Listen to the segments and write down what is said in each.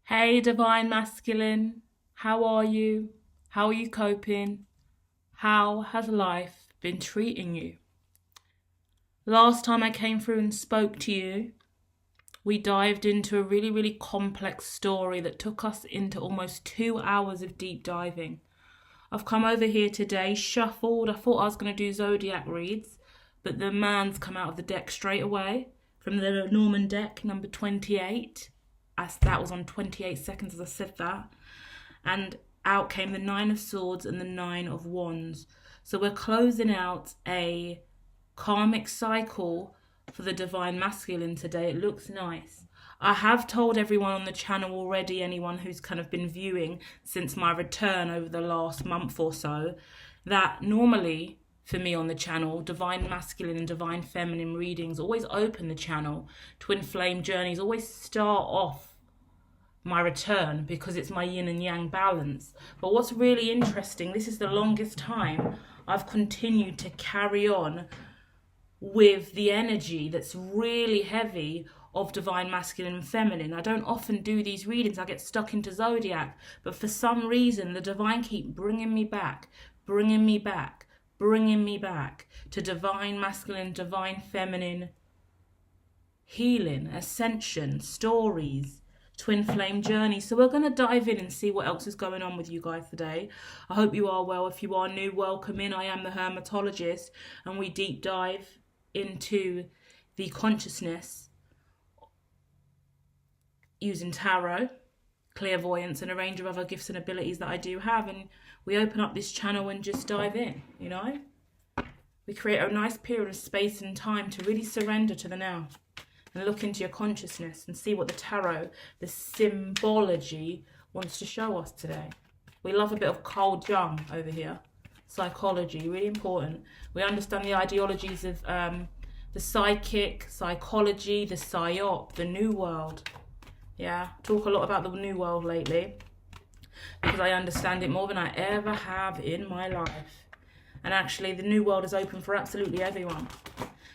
Hey, Divine Masculine, how are you? How are you coping? How has life been treating you? Last time I came through and spoke to you, we dived into a really complex story that took us into almost 2 hours of deep diving. I've come over here today, shuffled. I thought I was going to do zodiac reads, but the man's come out of the deck straight away from the Norman deck, number 28. As that was on 28 seconds as I said that. And out came the Nine of Swords and the Nine of Wands. So we're closing out a karmic cycle for the Divine Masculine today. It looks nice. I have told everyone on the channel already, anyone who's kind of been viewing since my return over the last month or so, that normally for me on the channel, Divine Masculine and Divine Feminine readings always open the channel. Twin Flame journeys always start off my return because it's my yin and yang balance. But what's really interesting, this is the longest time I've continued to carry on with the energy that's really heavy of Divine Masculine and Feminine. I don't often do these readings. I get stuck into Zodiac, but for some reason the Divine keep bringing me back to Divine Masculine, Divine Feminine healing, ascension, stories, twin flame journey. So we're going to dive in and see what else is going on with you guys today. I hope you are well. If you are new, welcome in. I am the Hermitologist, and we deep dive into the consciousness using tarot, clairvoyance, and a range of other gifts and abilities that I do have. And we open up this channel and just dive in, you know? We create a nice period of space and time to really surrender to the now and look into your consciousness and see what the tarot, the symbology, wants to show us today. We love a bit of Carl Jung over here. Psychology, really important. We understand the ideologies of the psychic, psychology, the psyop, the new world. Yeah, talk a lot about the new world lately because I understand it more than I ever have in my life. And actually, the new world is open for absolutely everyone.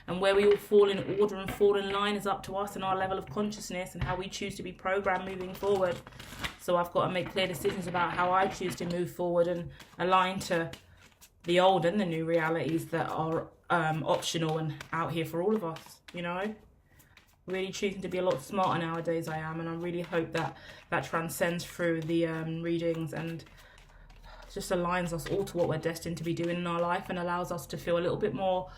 And where we all fall in order and fall in line is up to us and our level of consciousness and how we choose to be programmed moving forward. So I've got to make clear decisions about how I choose to move forward and align to the old and the new realities that are optional and out here for all of us, you know? Really choosing to be a lot smarter nowadays I am, and I really hope that that transcends through the readings and just aligns us all to what we're destined to be doing in our life and allows us to feel a little bit more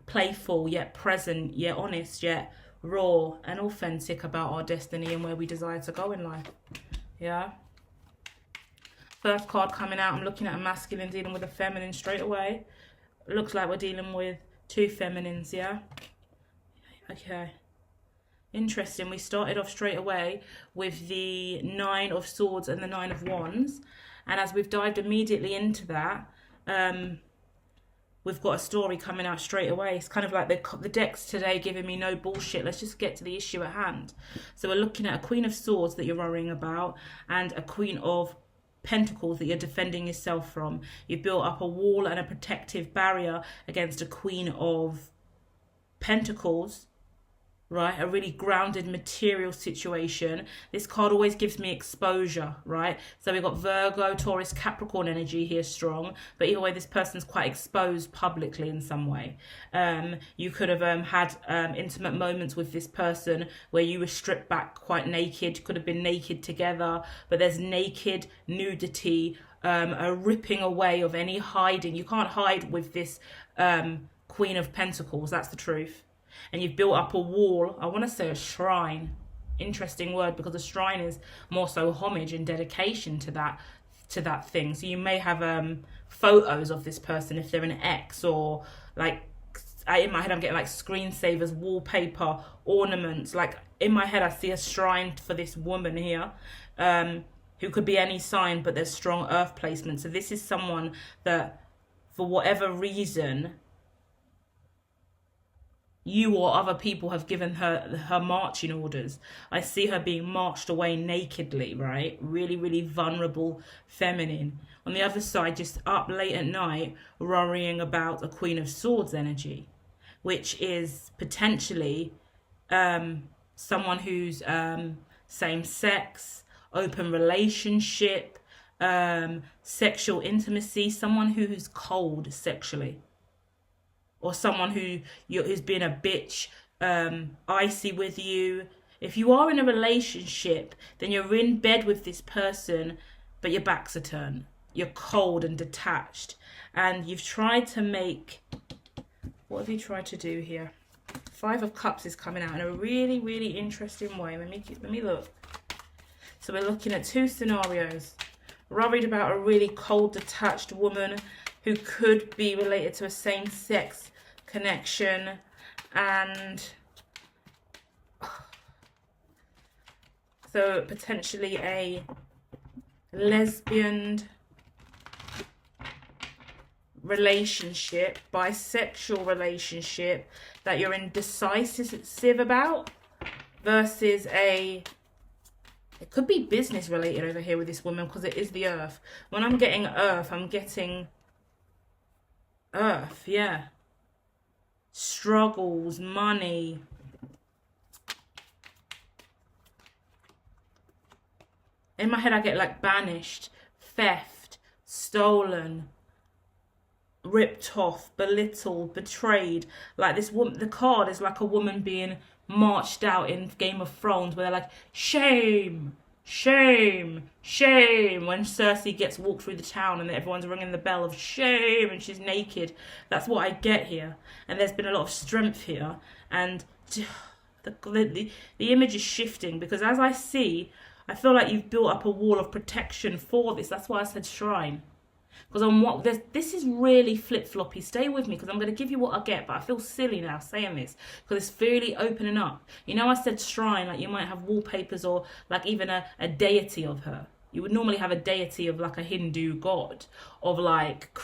playful, yet present, yet honest, yet raw and authentic about our destiny and where we desire to go in life. Yeah. First card coming out, I'm looking at a masculine dealing with a feminine straight away. It looks like we're dealing with two feminines, yeah? Okay. Interesting. We started off straight away with the Nine of Swords and the Nine of Wands. And as we've dived immediately into that, we've got a story coming out straight away. It's kind of like the decks today giving me no bullshit. Let's just get to the issue at hand. So we're looking at a Queen of Swords that you're worrying about and a Queen of Pentacles that you're defending yourself from. You've built up a wall and a protective barrier against a Queen of Pentacles, right? A really grounded material situation. This card always gives me exposure, right? So we've got Virgo, Taurus, Capricorn energy here strong, but either way this person's quite exposed publicly in some way. You could have had intimate moments with this person where you were stripped back quite naked, could have been naked together, but there's naked nudity, a ripping away of any hiding. You can't hide with this Queen of Pentacles, that's the truth. And you've built up a wall. I want to say a shrine. Interesting word, because a shrine is more so homage and dedication to that thing. So you may have photos of this person if they're an ex, or like in my head I'm getting like screensavers, wallpaper, ornaments. Like in my head I see a shrine for this woman here, who could be any sign, but there's strong earth placement. So this is someone that for whatever reason you or other people have given her marching orders. I see her being marched away nakedly, right? Really vulnerable, feminine. On the other side, just up late at night, worrying about a Queen of Swords energy, which is potentially someone who's same sex, open relationship, sexual intimacy, someone who's cold sexually, or someone who's been a bitch, icy with you. If you are in a relationship, then you're in bed with this person, but your backs are turned. You're cold and detached, and you've tried to make... What have you tried to do here? Five of Cups is coming out in a really, really interesting way. Let me look. So we're looking at two scenarios. Worried about a really cold, detached woman who could be related to a same-sex connection, and so potentially a lesbian relationship, bisexual relationship that you're indecisive about, versus it could be business related over here with this woman, because it is the Earth. When I'm getting Earth, I'm getting Earth, yeah. Struggles, money. In my head, I get like banished, theft, stolen, ripped off, belittled, betrayed. Like this woman, the card is like a woman being marched out in Game of Thrones, where they're like, shame, shame, shame, when Cersei gets walked through the town and everyone's ringing the bell of shame and she's naked. That's what I get here. And there's been a lot of strength here, and the image is shifting, because as I feel like you've built up a wall of protection for this. That's why I said shrine. Because this is really flip-floppy. Stay with me, because I'm going to give you what I get, but I feel silly now saying this, because it's really opening up. You know, I said shrine, like you might have wallpapers, or like even a deity of her. You would normally have a deity of like a Hindu god, of like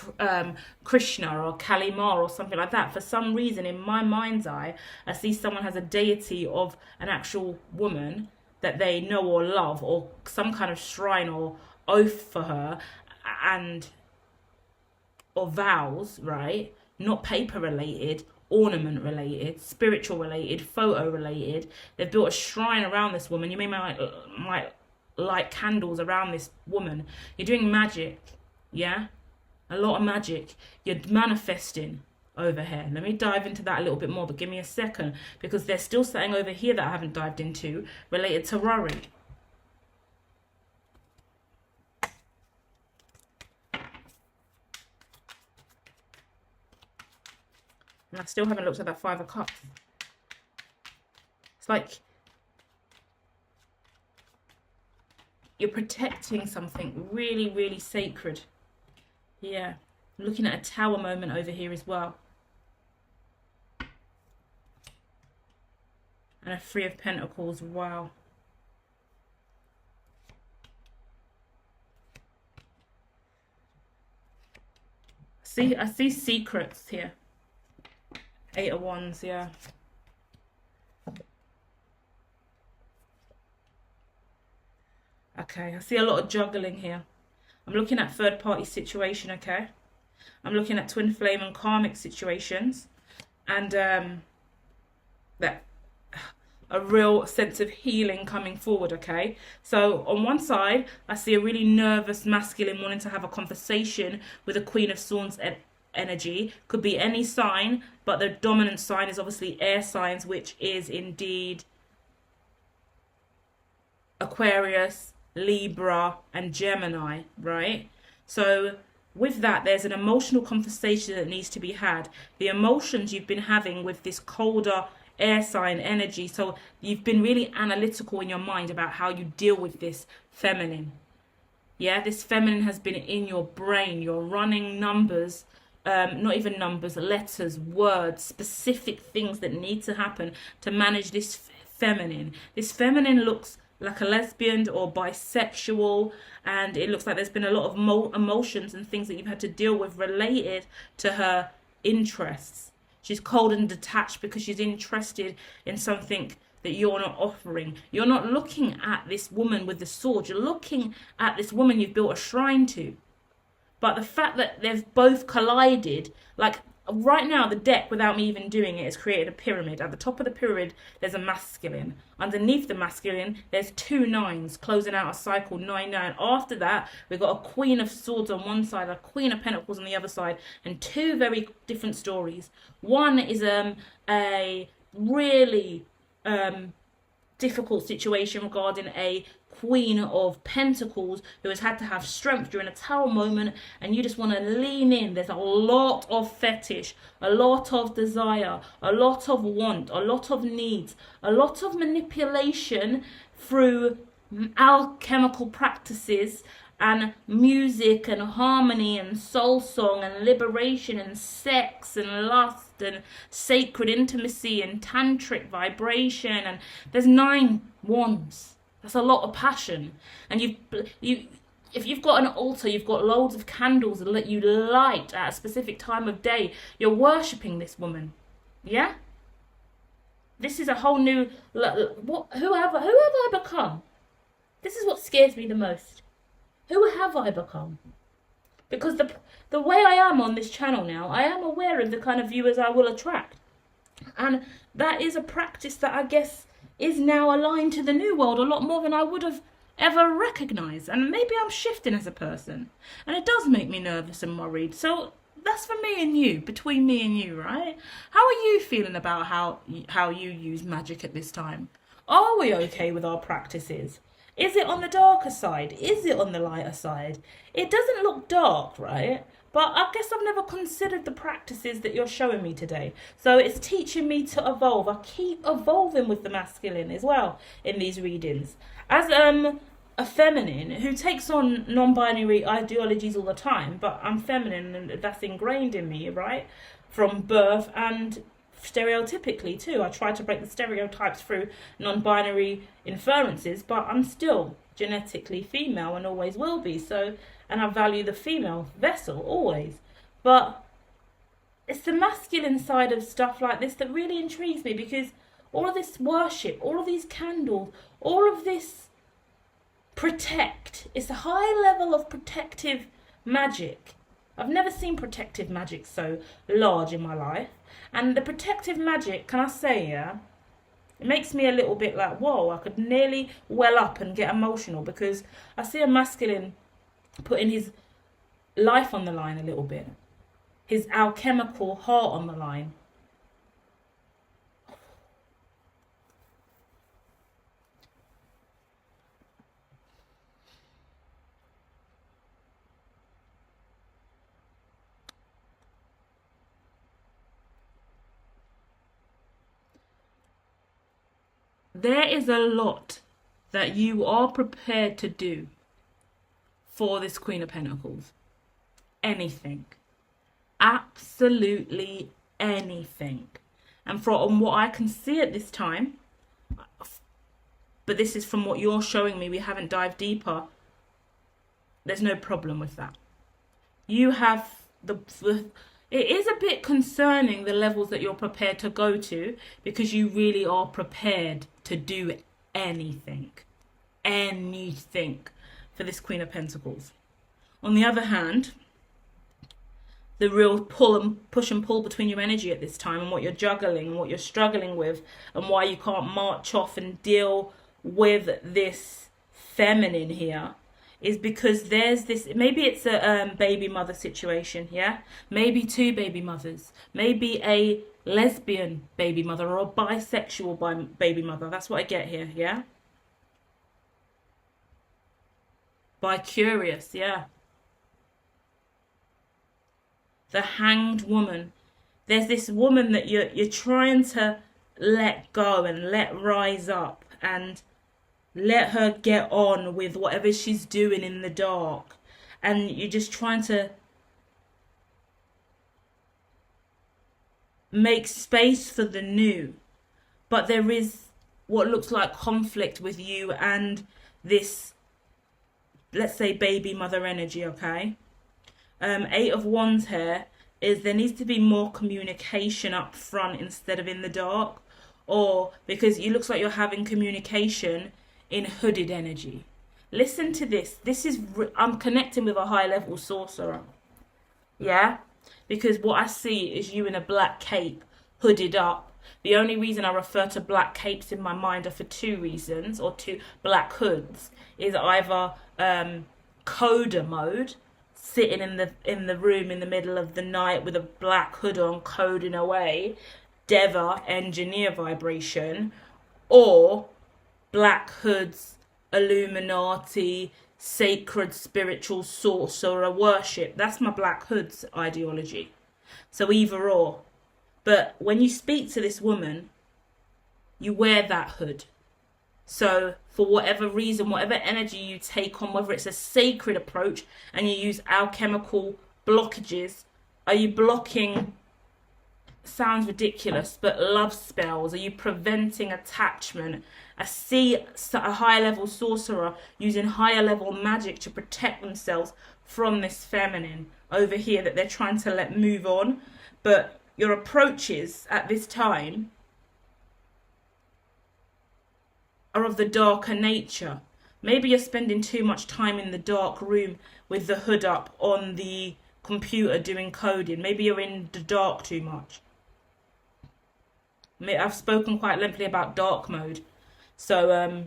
Krishna or Kali Ma or something like that. For some reason, in my mind's eye, I see someone has a deity of an actual woman that they know or love, or some kind of shrine or oath for her, or vows, right? Not paper related, ornament related, spiritual related, photo related. They've built a shrine around this woman. You might light candles around this woman. You're doing magic, yeah? A lot of magic. You're manifesting over here. Let me dive into that a little bit more, but give me a second, because there's still something over here that I haven't dived into related to worry. And I still haven't looked at that Five of Cups. It's like you're protecting something really, really sacred. Yeah. I'm looking at a Tower moment over here as well. And a Three of Pentacles. Wow. I see secrets here. Eight of Wands, yeah. Okay, I see a lot of juggling here. I'm looking at third party situation, okay? I'm looking at twin flame and karmic situations. And that a real sense of healing coming forward, okay? So on one side, I see a really nervous masculine wanting to have a conversation with a Queen of Swords energy. Could be any sign, but the dominant sign is obviously air signs, which is indeed Aquarius, Libra, and Gemini, right? So with that, there's an emotional conversation that needs to be had. The emotions you've been having with this colder air sign energy. So you've been really analytical in your mind about how you deal with this feminine. Yeah, this feminine has been in your brain. You're running numbers, not even numbers, letters, words, specific things that need to happen to manage this feminine. This feminine looks like a lesbian or bisexual, and it looks like there's been a lot of emotions and things that you've had to deal with related to her interests. She's cold and detached because she's interested in something that you're not offering. You're not looking at this woman with the sword. You're looking at this woman you've built a shrine to. But the fact that they've both collided, like Right now, the deck, without me even doing it, has created a pyramid. At the top of the pyramid, there's a masculine. Underneath the masculine, there's 2 nines, closing out a cycle, 9-9. After that, we've got a Queen of Swords on one side, a Queen of Pentacles on the other side, and 2 very different stories. One is a really difficult situation regarding a Queen of Pentacles who has had to have strength during a tower moment, and you just want to lean in. There's a lot of fetish, a lot of desire, a lot of want, a lot of needs, a lot of manipulation through alchemical practices and music and harmony and soul song and liberation and sex and lust and sacred intimacy and tantric vibration. And there's 9 wands. That's a lot of passion. And if you've got an altar, you've got loads of candles that you light at a specific time of day, you're worshipping this woman. Yeah? This is a whole new... Who have I become? This is what scares me the most. Who have I become? Because the way I am on this channel now, I am aware of the kind of viewers I will attract. And that is a practice that I guess is now aligned to the new world a lot more than I would have ever recognised. And maybe I'm shifting as a person. And it does make me nervous and worried. So that's for me and you, between me and you, right? How are you feeling about how you use magic at this time? Are we okay with our practices? Is it on the darker side? Is it on the lighter side? It doesn't look dark, right? But I guess I've never considered the practices that you're showing me today. So it's teaching me to evolve. I keep evolving with the masculine as well in these readings. As a feminine who takes on non-binary ideologies all the time, but I'm feminine and that's ingrained in me, right? From birth and stereotypically too. I try to break the stereotypes through non-binary inferences, but I'm still genetically female and always will be. So, and I value the female vessel always. But it's the masculine side of stuff like this that really intrigues me, because all of this worship, all of these candles, all of this protect, it's a high level of protective magic. I've never seen protective magic so large in my life. And the protective magic, can I say, yeah, it makes me a little bit like, whoa, I could nearly well up and get emotional, because I see a masculine putting his life on the line a little bit. His alchemical heart on the line. There is a lot that you are prepared to do for this Queen of Pentacles. Anything. Absolutely anything. And from what I can see at this time, but this is from what you're showing me, we haven't dived deeper, there's no problem with that. You have it is a bit concerning, the levels that you're prepared to go to, because you really are prepared to do anything for this Queen of Pentacles. On the other hand, the real push and pull between your energy at this time, and what you're juggling and what you're struggling with, and why you can't march off and deal with this feminine here, is because there's this, maybe it's a baby mother situation, yeah? Maybe 2 baby mothers. Maybe a lesbian baby mother or a bisexual baby mother. That's what I get here, yeah? Bi-curious, yeah. The Hanged Woman. There's this woman that you're trying to let go and let rise up and let her get on with whatever she's doing in the dark. And you're just trying to make space for the new. But there is what looks like conflict with you and this, let's say, baby mother energy, okay? 8 of Wands here is there needs to be more communication up front instead of in the dark. Or because it looks like you're having communication in hooded energy. Listen to this. This is, I'm connecting with a high level sorcerer. Yeah? because what I see is you in a black cape, hooded up. The only reason I refer to black capes in my mind are for two reasons, or two black hoods, is either coder mode, sitting in the room in the middle of the night with a black hood on, coding away, Deva, engineer vibration, or black hoods, Illuminati, sacred spiritual sorcerer worship. That's my black hoods ideology. So either or. But when you speak to this woman, you wear that hood. So for whatever reason, whatever energy you take on, whether it's a sacred approach and you use alchemical blockages, are you blocking, sounds ridiculous, but love spells? Are you preventing attachment? I see a higher level sorcerer using higher level magic to protect themselves from this feminine over here that they're trying to let move on. But your approaches at this time are of the darker nature. Maybe you're spending too much time in the dark room with the hood up on the computer doing coding. Maybe you're in the dark too much. I've spoken quite lengthily about dark mode. So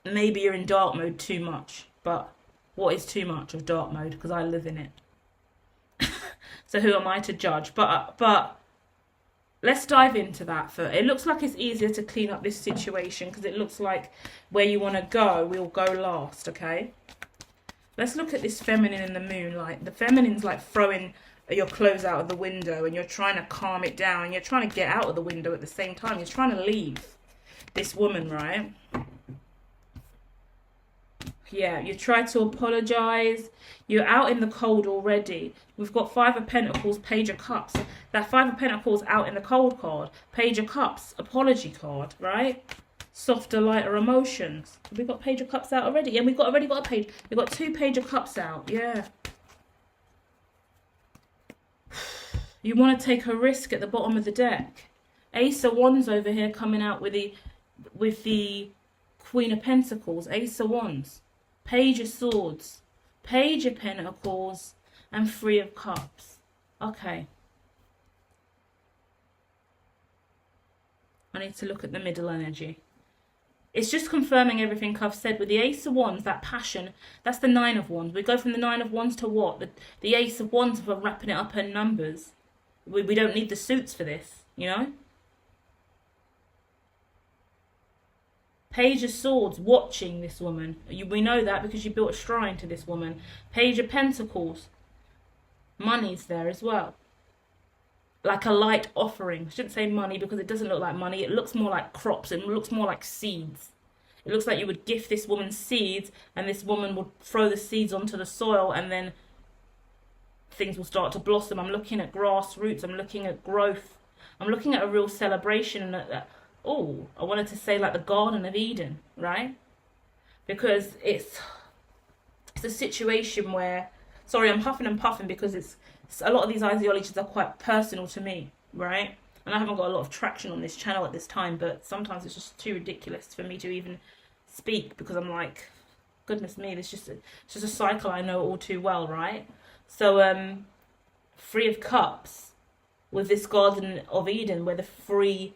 maybe you're in dark mode too much. But what is too much of dark mode? Because I live in it. So who am I to judge? But let's dive into that first. It looks like it's easier to clean up this situation because it looks like where you want to go, we'll go last, okay? Let's look at this feminine in the moonlight. The feminine's like throwing your clothes out of the window and you're trying to calm it down. You're trying to get out of the window at the same time. You're trying to leave this woman, right? Yeah, you try to apologize. You're out in the cold already. We've got Five of Pentacles, Page of Cups. That Five of Pentacles out in the cold card. Page of Cups, apology card, right? Softer, lighter emotions. We've got Page of Cups out already. And we've already got a page. We've got 2 Page of Cups out. Yeah. You want to take a risk at the bottom of the deck. Ace of Wands over here coming out with the Queen of Pentacles. Ace of Wands. Page of Swords. Page of Pentacles. And 3 of Cups. Okay. I need to look at the middle energy. It's just confirming everything I've said. With the Ace of Wands, that passion, that's the 9 of Wands. We go from the 9 of Wands to what? The Ace of Wands for wrapping it up in numbers. We don't need the suits for this, you know? Page of Swords, watching this woman. We know that because you built a shrine to this woman. Page of Pentacles. Money's there as well. Like a light offering. I shouldn't say money because it doesn't look like money. It looks more like crops. It looks more like seeds. It looks like you would gift this woman seeds and this woman would throw the seeds onto the soil and then things will start to blossom. I'm looking at grassroots. I'm looking at growth. I'm looking at a real celebration and oh, I wanted to say like the Garden of Eden, right? Because it's a situation where, sorry, I'm huffing and puffing because it's a lot of these ideologies are quite personal to me, right? And I haven't got a lot of traction on this channel at this time, but sometimes it's just too ridiculous for me to even speak because I'm like, goodness me, it's just a cycle I know all too well, right? So 3 of Cups with this Garden of Eden where the 3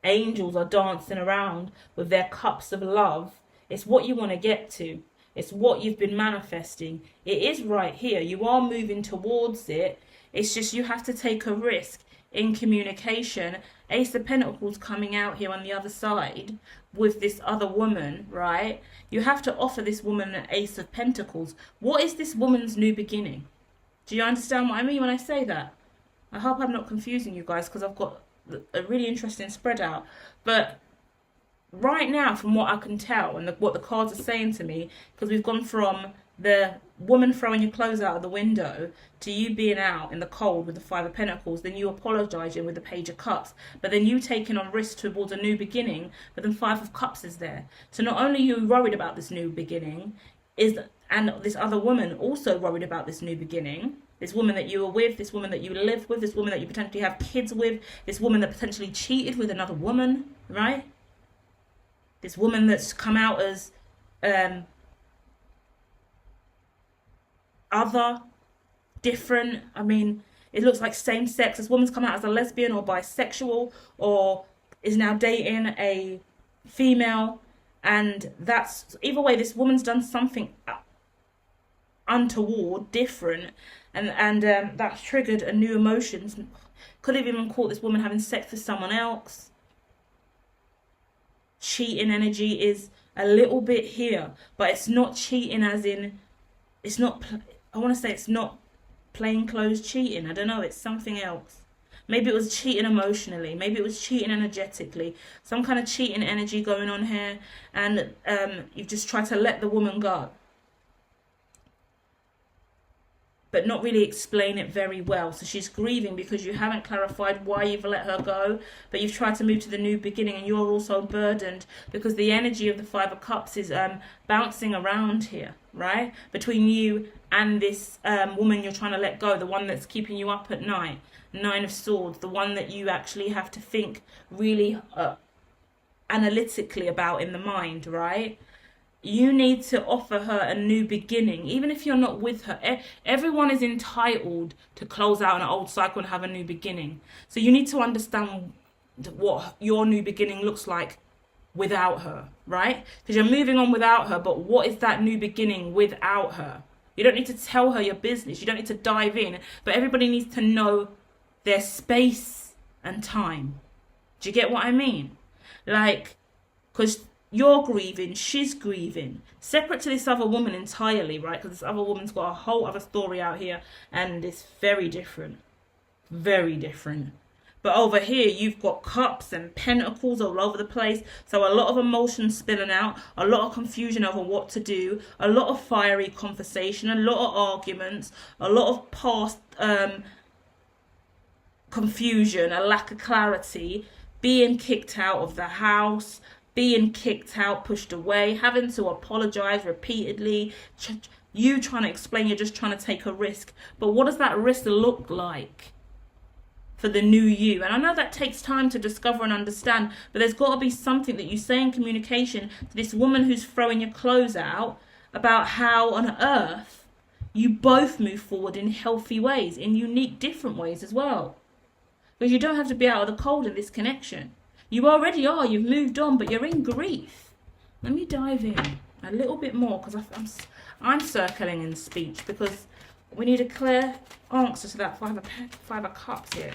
angels are dancing around with their cups of love. It's what you want to get to. It's what you've been manifesting. It is right here. You are moving towards it. It's just you have to take a risk in communication. Ace of Pentacles coming out here on the other side with this other woman, right? You have to offer this woman an Ace of Pentacles. What is this woman's new beginning? Do you understand what I mean when I say that? I hope I'm not confusing you guys because I've got a really interesting spread out. But right now, from what I can tell and what the cards are saying to me, because we've gone from the woman throwing your clothes out of the window to you being out in the cold with the 5 of Pentacles, then you apologising with the Page of Cups, but then you taking on risk towards a new beginning, but then 5 of Cups is there. So not only are you worried about this new beginning, and this other woman also worried about this new beginning. This woman that you were with, this woman that you live with, this woman that you potentially have kids with, this woman that potentially cheated with another woman, right? This woman that's come out as other, different. I mean, it looks like same sex. This woman's come out as a lesbian or bisexual, or is now dating a female, and that's, either way, this woman's done something untoward, different, and that's triggered a new emotions. Could have even caught this woman having sex with someone else. Cheating energy is a little bit here, but it's not cheating as in, it's not, I want to say it's not plain clothes cheating. I don't know, it's something else. Maybe it was cheating emotionally, maybe it was cheating energetically, some kind of cheating energy going on here, and you've just tried to let the woman go, but not really explain it very well. So she's grieving because you haven't clarified why you've let her go, but you've tried to move to the new beginning, and you're also burdened because the energy of the Five of Cups is bouncing around here, right? Between you and this woman you're trying to let go, the one that's keeping you up at night. Nine of Swords, the one that you actually have to think really analytically about in the mind, right? You need to offer her a new beginning, even if you're not with her. Everyone is entitled to close out an old cycle and have a new beginning. So you need to understand what your new beginning looks like without her, right? Because you're moving on without her, but what is that new beginning without her? You don't need to tell her your business. You don't need to dive in, but everybody needs to know their space and time. Do you get what I mean? Like, because you're grieving, she's grieving, separate to this other woman entirely, right? Because this other woman's got a whole other story out here, and it's very different. Very different. But over here, you've got cups and pentacles all over the place. So a lot of emotions spilling out, a lot of confusion over what to do, a lot of fiery conversation, a lot of arguments, a lot of past confusion, a lack of clarity, being kicked out of the house, being kicked out, pushed away, having to apologize repeatedly, you trying to explain you're just trying to take a risk. But what does that risk look like for the new you? And I know that takes time to discover and understand, but there's got to be something that you say in communication to this woman who's throwing your clothes out about how on earth you both move forward in healthy ways, in unique, different ways as well. Because you don't have to be out of the cold in this connection. You already are, you've moved on, but you're in grief. Let me dive in a little bit more, because I'm circling in speech, because we need a clear answer to that Five of Cups here.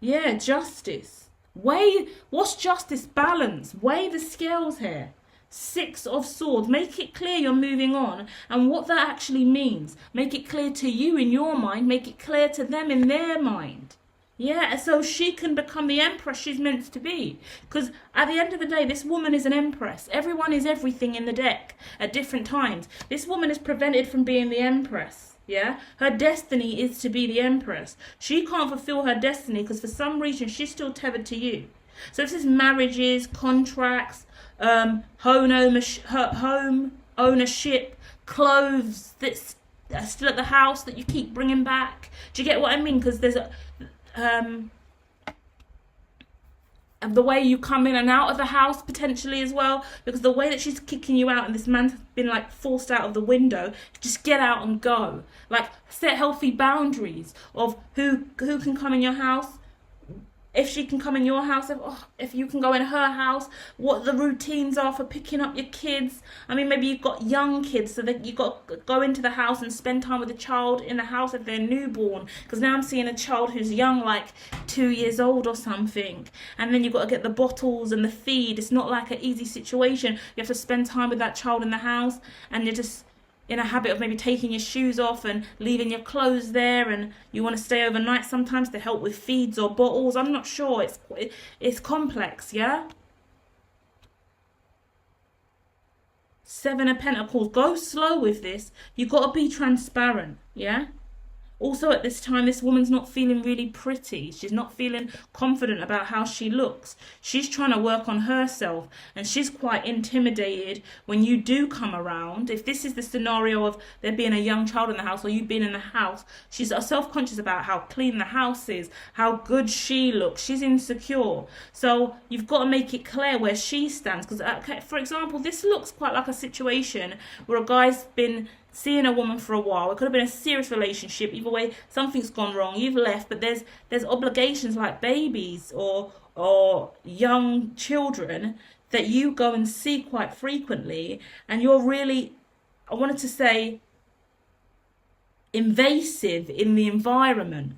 Yeah, justice. What's justice? Balance. Weigh the scales here. Six of Swords. Make it clear you're moving on and what that actually means. Make it clear to you in your mind. Make it clear to them in their mind. Yeah, so she can become the empress she's meant to be. Because at the end of the day, this woman is an empress. Everyone is everything in the deck at different times. This woman is prevented from being the empress. Yeah, her destiny is to be the empress. She can't fulfill her destiny because for some reason she's still tethered to you. So if this is marriages, contracts, home ownership, clothes that's still at the house that you keep bringing back. Do you get what I mean? Because there's the way you come in and out of the house potentially as well, because the way that she's kicking you out and this man's been like forced out of the window, just get out and go. Like, set healthy boundaries of who can come in your house, if she can come in your house, if you can go in her house, what the routines are for picking up your kids. I mean, maybe you've got young kids, so that you've got to go into the house and spend time with the child in the house if they're newborn. Because now I'm seeing a child who's young, like 2 years old or something. And then you've got to get the bottles and the feed. It's not like an easy situation. You have to spend time with that child in the house, and you're just in a habit of maybe taking your shoes off and leaving your clothes there, and you want to stay overnight sometimes to help with feeds or bottles. I'm not sure. It's complex, yeah? Seven of Pentacles. Go slow with this. You've got to be transparent, yeah? Also at this time, this woman's not feeling really pretty. She's not feeling confident about how she looks. She's trying to work on herself, and she's quite intimidated when you do come around. If this is the scenario of there being a young child in the house or you being in the house, she's self-conscious about how clean the house is, how good she looks. She's insecure. So you've got to make it clear where she stands. Because, for example, this looks quite like a situation where a guy's been seeing a woman for a while. It could have been a serious relationship. Either way, something's gone wrong. You've left, but there's obligations like babies or young children that you go and see quite frequently, and you're really, I wanted to say, invasive in the environment.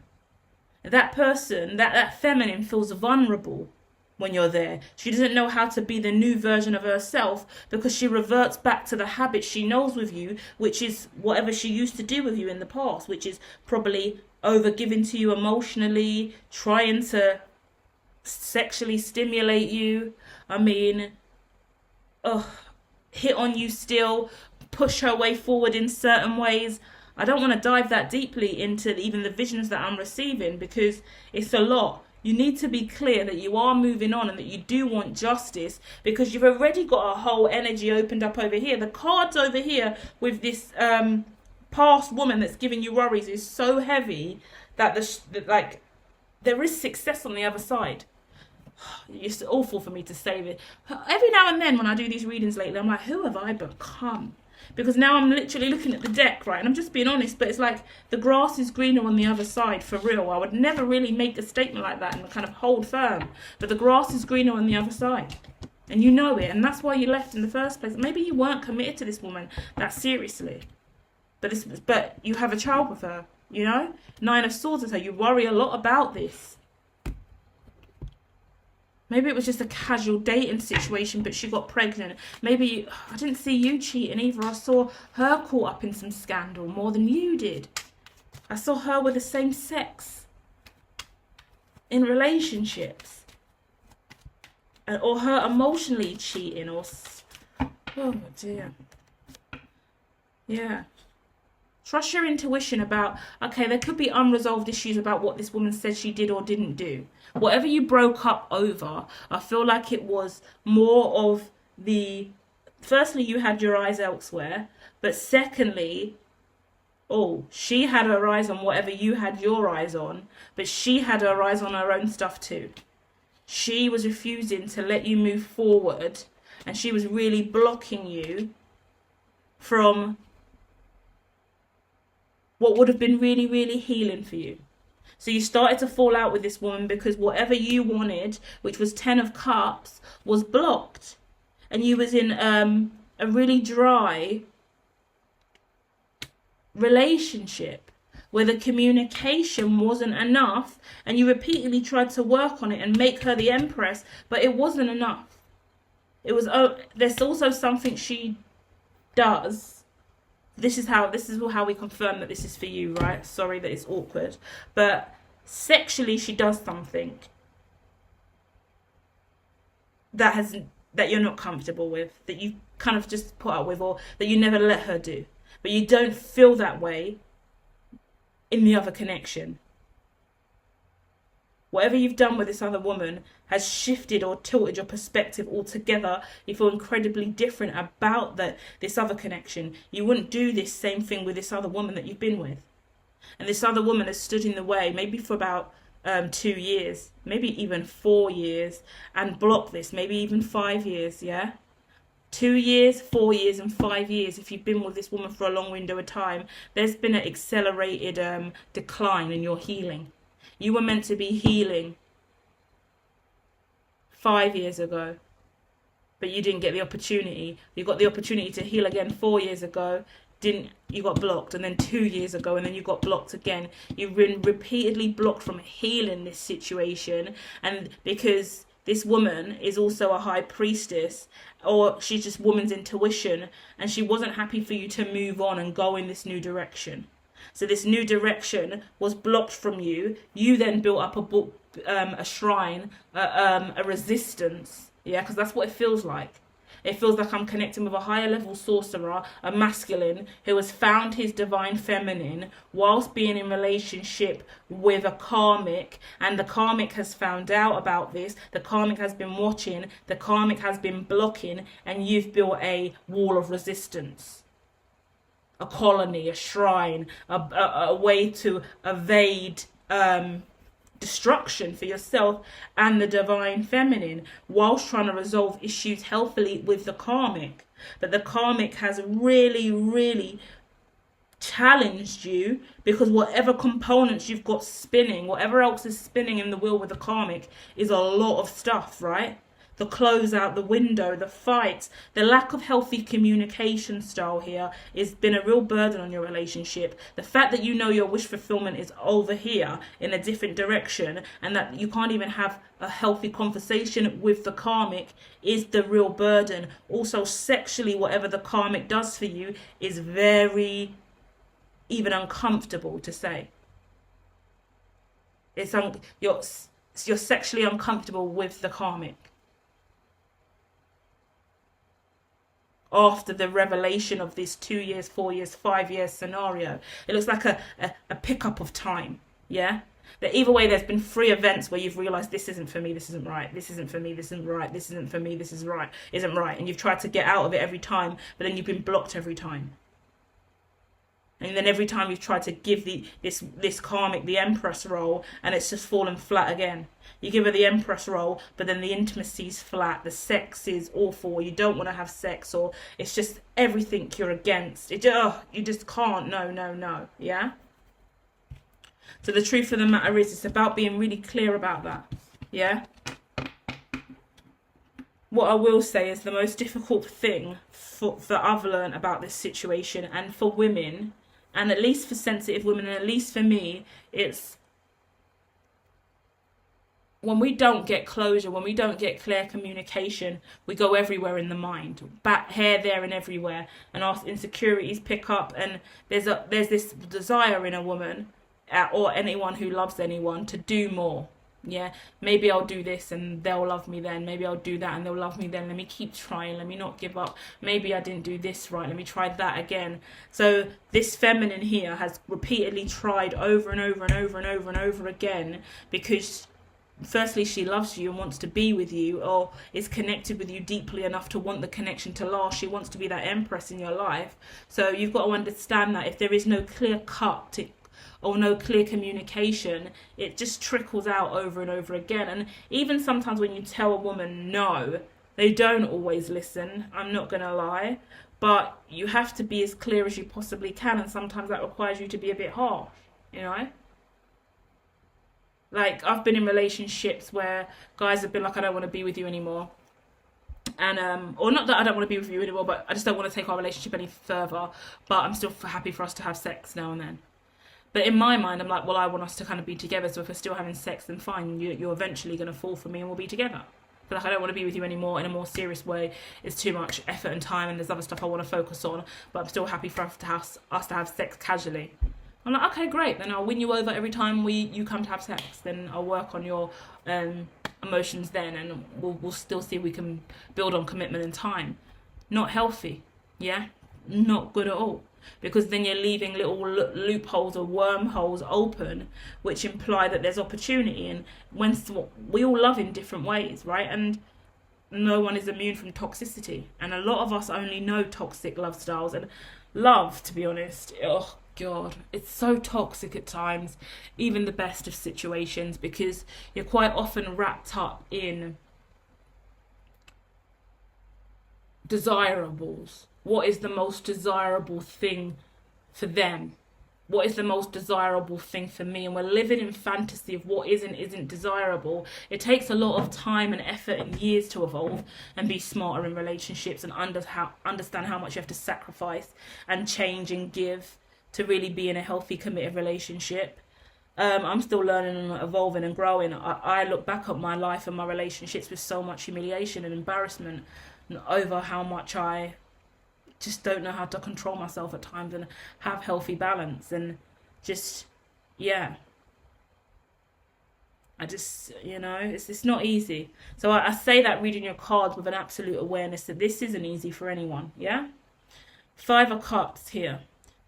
That person, that feminine, feels vulnerable when you're there. She doesn't know how to be the new version of herself because she reverts back to the habits she knows with you, which is whatever she used to do with you in the past, which is probably over giving to you emotionally, trying to sexually stimulate you. I mean, hit on you still, push her way forward in certain ways. I don't want to dive that deeply into even the visions that I'm receiving because it's a lot. You need to be clear that you are moving on and that you do want justice, because you've already got a whole energy opened up over here. The cards over here with this past woman that's giving you worries is so heavy that there is success on the other side. It's awful for me to say this. Every now and then when I do these readings lately, I'm like, who have I become? Because now I'm literally looking at the deck, right? And I'm just being honest, but it's like the grass is greener on the other side, for real. I would never really make a statement like that and kind of hold firm. But the grass is greener on the other side. And you know it. And that's why you left in the first place. Maybe you weren't committed to this woman that seriously. But you have a child with her, you know? 9 of Swords with her. You worry a lot about this. Maybe it was just a casual dating situation, but she got pregnant. Maybe, I didn't see you cheating either. I saw her caught up in some scandal more than you did. I saw her with the same sex in relationships. Or her emotionally cheating. Oh dear. Yeah. Trust your intuition about, okay, there could be unresolved issues about what this woman said she did or didn't do. Whatever you broke up over, I feel like it was more of firstly, you had your eyes elsewhere, but secondly, she had her eyes on whatever you had your eyes on, but she had her eyes on her own stuff too. She was refusing to let you move forward, and she was really blocking you from what would have been really, really healing for you. So you started to fall out with this woman because whatever you wanted, which was 10 of Cups, was blocked. And you was in a really dry relationship where the communication wasn't enough, and you repeatedly tried to work on it and make her the empress, but it wasn't enough. There's also something she does. This is how we confirm that this is for you, right? Sorry that it's awkward. But sexually, she does something that you're not comfortable with, that you kind of just put up with, or that you never let her do. But you don't feel that way in the other connection. Whatever you've done with this other woman has shifted or tilted your perspective altogether. You feel incredibly different about this other connection. You wouldn't do this same thing with this other woman that you've been with. And this other woman has stood in the way, maybe for about 2 years, maybe even 4 years, and blocked this, maybe even 5 years, yeah? 2 years, 4 years, and 5 years. If you've been with this woman for a long window of time, there's been an accelerated decline in your healing. You were meant to be healing 5 years ago, but you didn't get the opportunity. You got the opportunity to heal again 4 years ago. You got blocked, and then 2 years ago, and then you got blocked again. You've been repeatedly blocked from healing this situation, and because this woman is also a high priestess, or she's just woman's intuition, and she wasn't happy for you to move on and go in this new direction. So this new direction was blocked from you. You then built up a shrine, a resistance. Yeah, because that's what it feels like. It feels like I'm connecting with a higher level sorcerer, a masculine, who has found his divine feminine whilst being in relationship with a karmic. And the karmic has found out about this. The karmic has been watching. The karmic has been blocking. And you've built a wall of resistance. A colony, a shrine, a way to evade destruction for yourself and the divine feminine, whilst trying to resolve issues healthily with the karmic. But the karmic has really, really challenged you, because whatever components you've got spinning, whatever else is spinning in the wheel with the karmic is a lot of stuff, right? The close out the window, the fights, the lack of healthy communication style here has been a real burden on your relationship. The fact that you know your wish fulfillment is over here in a different direction, and that you can't even have a healthy conversation with the karmic is the real burden. Also, sexually, whatever the karmic does for you is very even uncomfortable to say. You're sexually uncomfortable with the karmic. After the revelation of this 2 years, 4 years, 5 years scenario, it looks like a pickup of time. Yeah, that either way, there's been 3 events where you've realized this isn't for me, this isn't right, this isn't for me, this isn't right, this isn't for me, this is right, isn't right, and you've tried to get out of it every time, but then you've been blocked every time. And then every time you've tried to give this karmic the Empress role, and it's just fallen flat again. You give her the Empress role, but then the intimacy's flat, the sex is awful, you don't want to have sex, or it's just everything you're against. You just can't, no, yeah? So the truth of the matter is, it's about being really clear about that, yeah? What I will say is the most difficult thing that I've learned about this situation, and for women, and at least for sensitive women, and at least for me, it's when we don't get closure, when we don't get clear communication, we go everywhere in the mind, here, there, and everywhere, and our insecurities pick up, and there's this desire in a woman, or anyone who loves anyone, to do more. Yeah, maybe I'll do this and they'll love me then. Maybe I'll do that and they'll love me then. Let me keep trying. Let me not give up. Maybe I didn't do this right. Let me try that again. So this feminine here has repeatedly tried over and over and over and over and over again, because firstly, she loves you and wants to be with you, or is connected with you deeply enough to want the connection to last. She wants to be that Empress in your life. So you've got to understand that if there is no clear cut or no clear communication, it just trickles out over and over again. And even sometimes when you tell a woman no, they don't always listen, I'm not gonna lie, but you have to be as clear as you possibly can, and sometimes that requires you to be a bit harsh, you know? Like, I've been in relationships where guys have been like, I don't want to be with you anymore, and or not that I don't want to be with you anymore, but I just don't want to take our relationship any further, but I'm still happy for us to have sex now and then. But in my mind, I'm like, well, I want us to kind of be together, so if we're still having sex, then fine, you're eventually going to fall for me and we'll be together. But like, I don't want to be with you anymore in a more serious way. It's too much effort and time, and there's other stuff I want to focus on, but I'm still happy for us to have sex casually. I'm like, okay, great, then I'll win you over every time you come to have sex. Then I'll work on your emotions then, and we'll still see if we can build on commitment and time. Not healthy, yeah? Not good at all. Because then you're leaving little loopholes or wormholes open, which imply that there's opportunity. And when we all love in different ways, right? And no one is immune from toxicity. And a lot of us only know toxic love styles. And love, to be honest, oh God, it's so toxic at times, even the best of situations, because you're quite often wrapped up in desirables. What is the most desirable thing for them? What is the most desirable thing for me? And we're living in fantasy of what isn't desirable. It takes a lot of time and effort and years to evolve and be smarter in relationships, and understand how much you have to sacrifice and change and give to really be in a healthy, committed relationship. I'm still learning and evolving and growing. I look back at my life and my relationships with so much humiliation and embarrassment over how much I just don't know how to control myself at times and have healthy balance, and just, yeah, I just, it's not easy. So I say that reading your cards with an absolute awareness that this isn't easy for anyone, yeah? 5 of Cups here,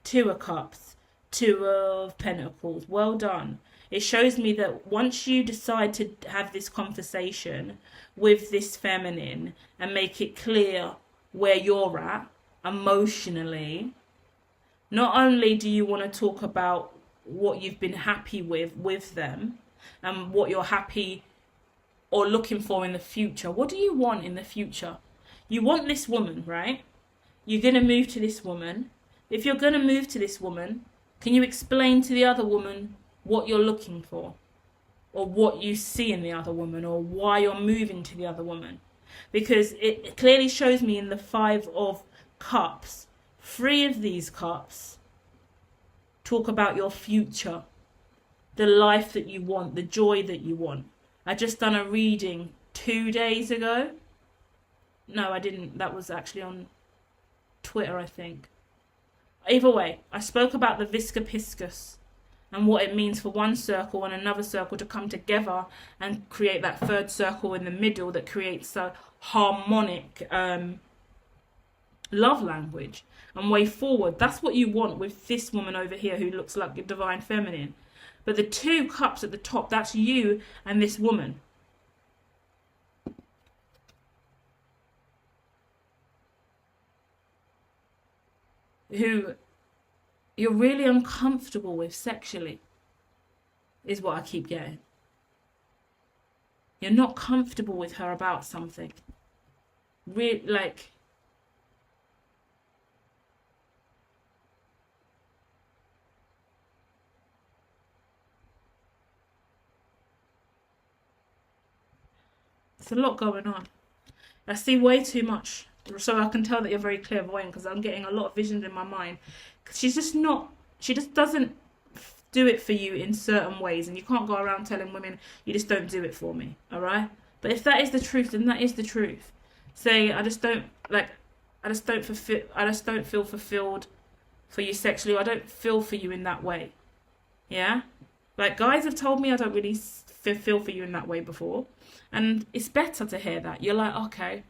2 of Cups, 2 of Pentacles, well done. It shows me that once you decide to have this conversation with this feminine and make it clear where you're at, emotionally, not only do you want to talk about what you've been happy with them and what you're happy or looking for in the future. What do you want in the future? You want this woman, right? You're going to move to this woman. if you're going to move to this woman, can you explain to the other woman what you're looking for? Or what you see in the other woman, or why you're moving to the other woman? Because it clearly shows me in the 5 of Cups, 3 of these cups talk about your future, the life that you want, the joy that you want. I just done a reading 2 days ago. No, I didn't. That was actually on Twitter, I think. Either way, I spoke about the Visca Piscus and what it means for one circle and another circle to come together and create that third circle in the middle that creates a harmonic love language and way forward. That's what you want with this woman over here who looks like a divine feminine. But the 2 cups at the top, that's you and this woman. Who you're really uncomfortable with sexually, is what I keep getting. You're not comfortable with her about something. Like, there's a lot going on. I see way too much. So I can tell that you're very clairvoyant, because I'm getting a lot of visions in my mind. She's just not, she just doesn't do it for you in certain ways, and you can't go around telling women, you just don't do it for me, all right? But if that is the truth, then that is the truth. Say, I just don't feel fulfilled for you sexually. I don't feel for you in that way. Yeah? Like, guys have told me I don't really feel for you in that way before, and it's better to hear that. You're like, okay,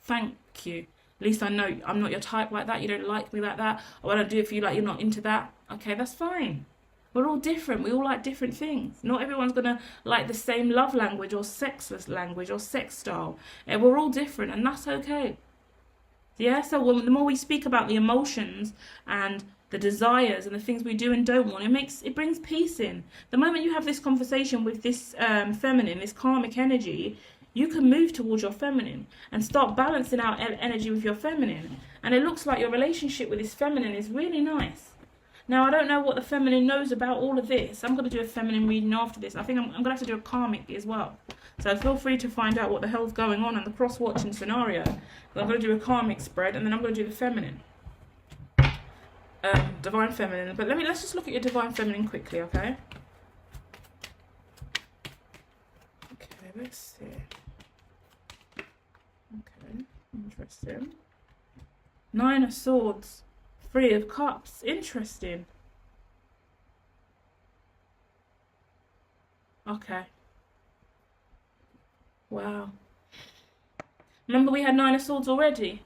thank you. At least I know I'm not your type like that. You don't like me like that. Or I don't do it for you like you're not into that. Okay, that's fine. We're all different. We all like different things. Not everyone's going to like the same love language or sexless language or sex style. And we're all different, and that's okay. Yeah, so the more we speak about the emotions and the desires and the things we do and don't want, it brings peace in. The moment you have this conversation with this feminine, this karmic energy, you can move towards your feminine and start balancing out energy with your feminine. And it looks like your relationship with this feminine is really nice. Now, I don't know what the feminine knows about all of this. I'm going to do a feminine reading after this. I think I'm going to have to do a karmic as well. So feel free to find out what the hell's going on in the cross-watching scenario. I'm going to do a karmic spread, and then I'm going to do the feminine. Divine feminine. But let's just look at your divine feminine quickly, okay? Okay, let's see. Okay, interesting. 9 of Swords, 3 of Cups, interesting. Okay. Wow. Remember we had 9 of Swords already?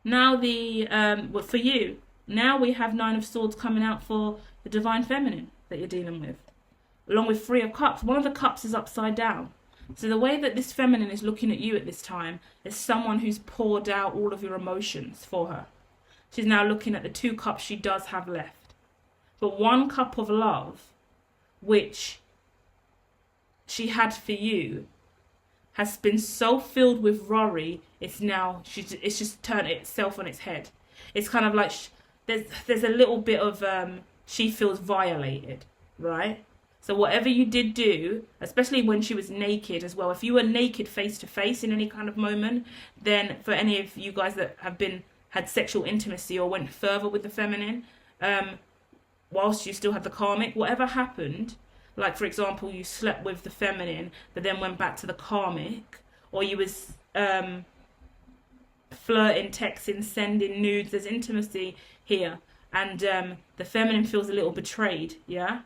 Now for you, now we have 9 of Swords coming out for the divine feminine that you're dealing with. Along with 3 of Cups. One of the cups is upside down. So the way that this feminine is looking at you at this time is someone who's poured out all of your emotions for her. She's now looking at the 2 cups she does have left. But 1 cup of love, which she had for you, has been so filled with worry, it's just turned itself on its head. It's kind of like there's a little bit of she feels violated, right? So whatever you did do, especially when she was naked as well, if you were naked face to face in any kind of moment, then for any of you guys that have had sexual intimacy or went further with the feminine, whilst you still had the karmic, whatever happened, like for example, you slept with the feminine, but then went back to the karmic, or you was flirting, texting, sending nudes, there's intimacy here, and the feminine feels a little betrayed, yeah?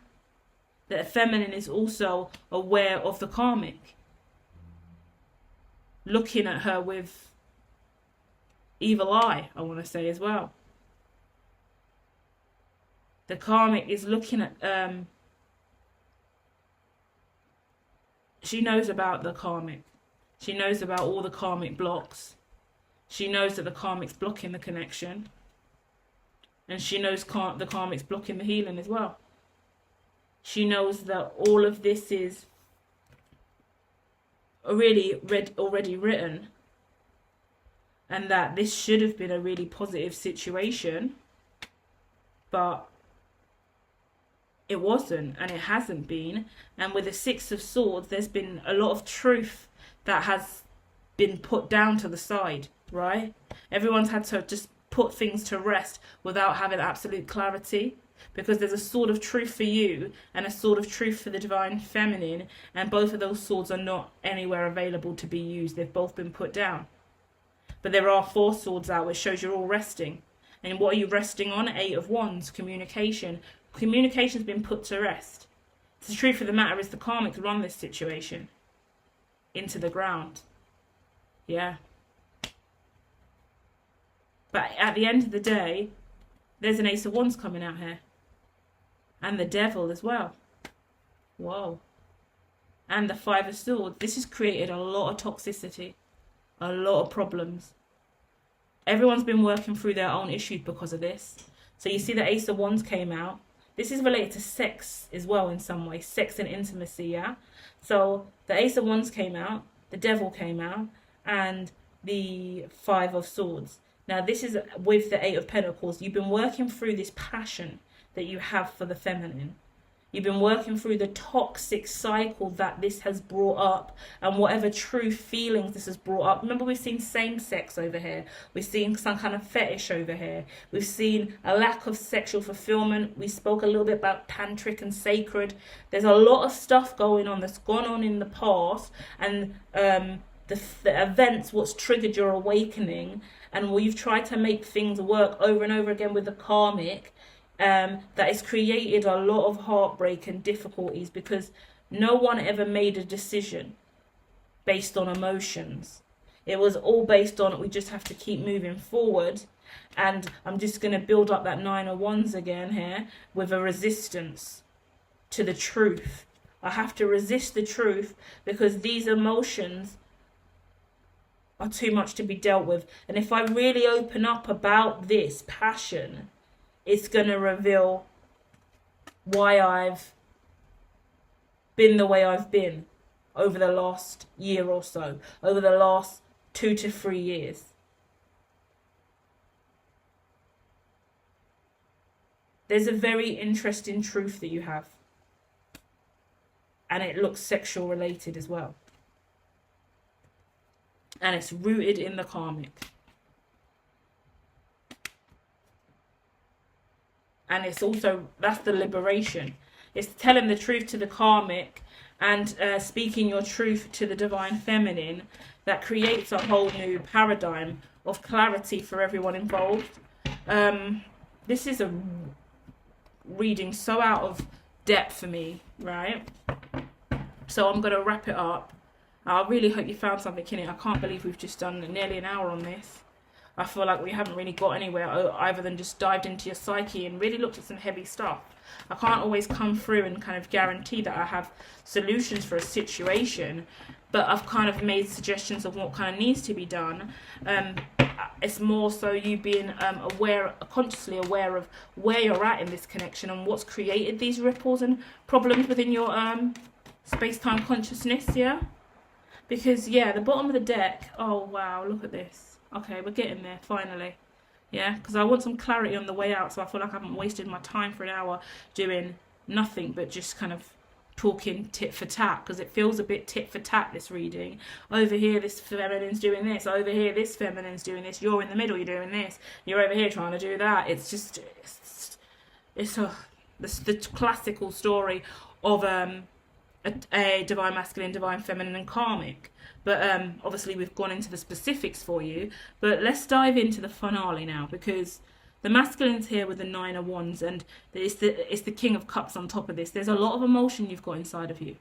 The feminine is also aware of the karmic, looking at her with evil eye, I want to say as well. The karmic is looking at, she knows about the karmic. She knows about all the karmic blocks. She knows that the karmic's blocking the connection. And she knows the karmic's blocking the healing as well. She knows that all of this is already written, and that this should have been a really positive situation, but it wasn't, and it hasn't been. And with the Six of Swords, there's been a lot of truth that has been put down to the side, right? Everyone's had to just put things to rest without having absolute clarity, because there's a sword of truth for you and a sword of truth for the divine feminine, and both of those swords are not anywhere available to be used. They've both been put down. But there are 4 swords out, which shows you're all resting. And what are you resting on? 8 of Wands, communication. Communication's been put to rest. The truth of the matter is the karmics run this situation into the ground. Yeah. But at the end of the day, there's an Ace of Wands coming out here. And the Devil as well. Whoa. And the 5 of Swords. This has created a lot of toxicity. A lot of problems. Everyone's been working through their own issues because of this. So you see the Ace of Wands came out. This is related to sex as well in some way. Sex and intimacy, yeah? So the Ace of Wands came out. The Devil came out. And the 5 of Swords. Now this is with the 8 of Pentacles. You've been working through this passion that you have for the feminine. You've been working through the toxic cycle that this has brought up, and whatever true feelings this has brought up. Remember, we've seen same sex over here. We've seen some kind of fetish over here. We've seen a lack of sexual fulfillment. We spoke a little bit about tantric and sacred. There's a lot of stuff going on that's gone on in the past, and the events, what's triggered your awakening, and you've tried to make things work over and over again with the karmic. That has created a lot of heartbreak and difficulties, because no one ever made a decision based on emotions. It was all based on, we just have to keep moving forward. And I'm just going to build up that 9 of Wands again here with a resistance to the truth. I have to resist the truth because these emotions are too much to be dealt with. And if I really open up about this passion, it's going to reveal why I've been the way I've been over the last year or so, over the last 2 to 3 years. There's a very interesting truth that you have. And it looks sexual related as well. And it's rooted in the karmic. And it's also, that's the liberation. It's telling the truth to the karmic and speaking your truth to the divine feminine, that creates a whole new paradigm of clarity for everyone involved. This is a reading so out of depth for me, right? So I'm going to wrap it up. I really hope you found something in it. I can't believe we've just done nearly an hour on this. I feel like we haven't really got anywhere other than just dived into your psyche and really looked at some heavy stuff. I can't always come through and kind of guarantee that I have solutions for a situation, but I've kind of made suggestions of what kind of needs to be done. It's more so you being consciously aware of where you're at in this connection and what's created these ripples and problems within your space-time consciousness, yeah? Because, yeah, the bottom of the deck, oh, wow, look at this. Okay, we're getting there, finally. Yeah, because I want some clarity on the way out, so I feel like I haven't wasted my time for an hour doing nothing but just kind of talking tit for tat, because it feels a bit tit for tat, this reading. Over here, this feminine's doing this. Over here, this feminine's doing this. You're in the middle, you're doing this. You're over here trying to do that. It's just, it's the classical story of a divine masculine, divine feminine, and karmic. But obviously we've gone into the specifics for you. But let's dive into the finale now, because the masculine's here with the 9 of Wands, and it's the King of Cups on top of this. There's a lot of emotion you've got inside of you.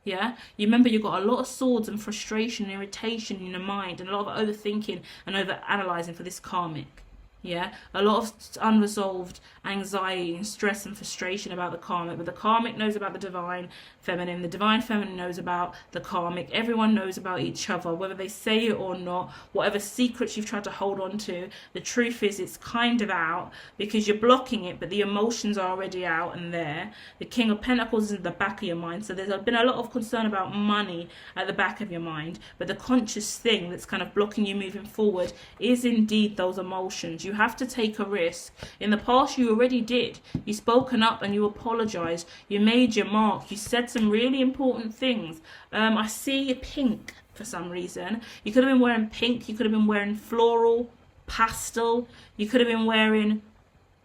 Yeah? You remember you've got a lot of swords and frustration and irritation in your mind, and a lot of overthinking and over-analysing for this karmic. Yeah, a lot of unresolved anxiety and stress and frustration about the karmic, but the karmic knows about the divine feminine knows about the karmic. Everyone knows about each other, whether they say it or not. Whatever secrets you've tried to hold on to, the truth is it's kind of out because you're blocking it, but the emotions are already out and there. The King of Pentacles is at the back of your mind, so there's been a lot of concern about money at the back of your mind, but the conscious thing that's kind of blocking you moving forward is indeed those emotions. You have to take a risk. In the past, you already did. You spoken up and you apologized. You made your mark. You said some really important things. I see pink for some reason. You could have been wearing pink. You could have been wearing floral, pastel. You could have been wearing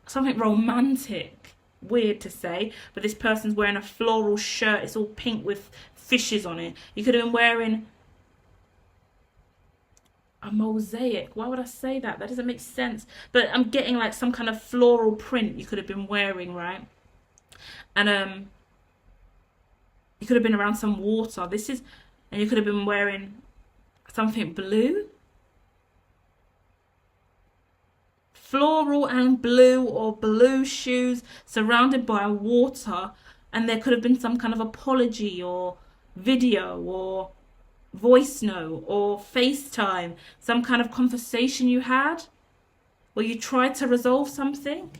something romantic. Weird to say, but this person's wearing a floral shirt. It's all pink with fishes on it. You could have been wearing a mosaic. Why would I say that? That doesn't make sense. But I'm getting like some kind of floral print you could have been wearing, right? And you could have been around some water. And you could have been wearing something blue. Floral and blue, or blue shoes surrounded by water. And there could have been some kind of apology or video or voice note or FaceTime, some kind of conversation you had where you tried to resolve something.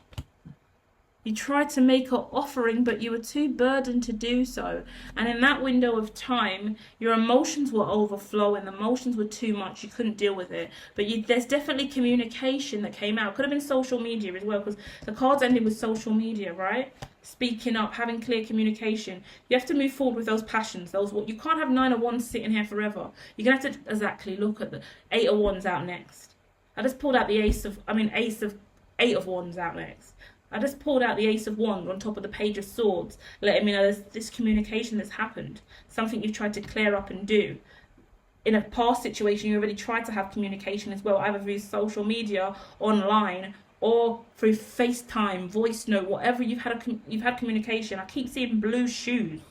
You tried to make an offering, but you were too burdened to do so. And in that window of time, your emotions were overflowing. The emotions were too much. You couldn't deal with it. But there's definitely communication that came out. Could have been social media as well, because the cards ended with social media, right? Speaking up, having clear communication. You have to move forward with those passions. You can't have 9 of Wands sitting here forever. You're going to have to exactly look at the 8 of Wands out next. I just pulled out the Eight of Wands out next. I just pulled out the Ace of Wands on top of the Page of Swords, letting me know there's this communication that's happened, something you've tried to clear up and do. In a past situation, you already tried to have communication as well, either through social media, online, or through FaceTime, voice note, whatever you've had communication. I keep seeing blue shoes,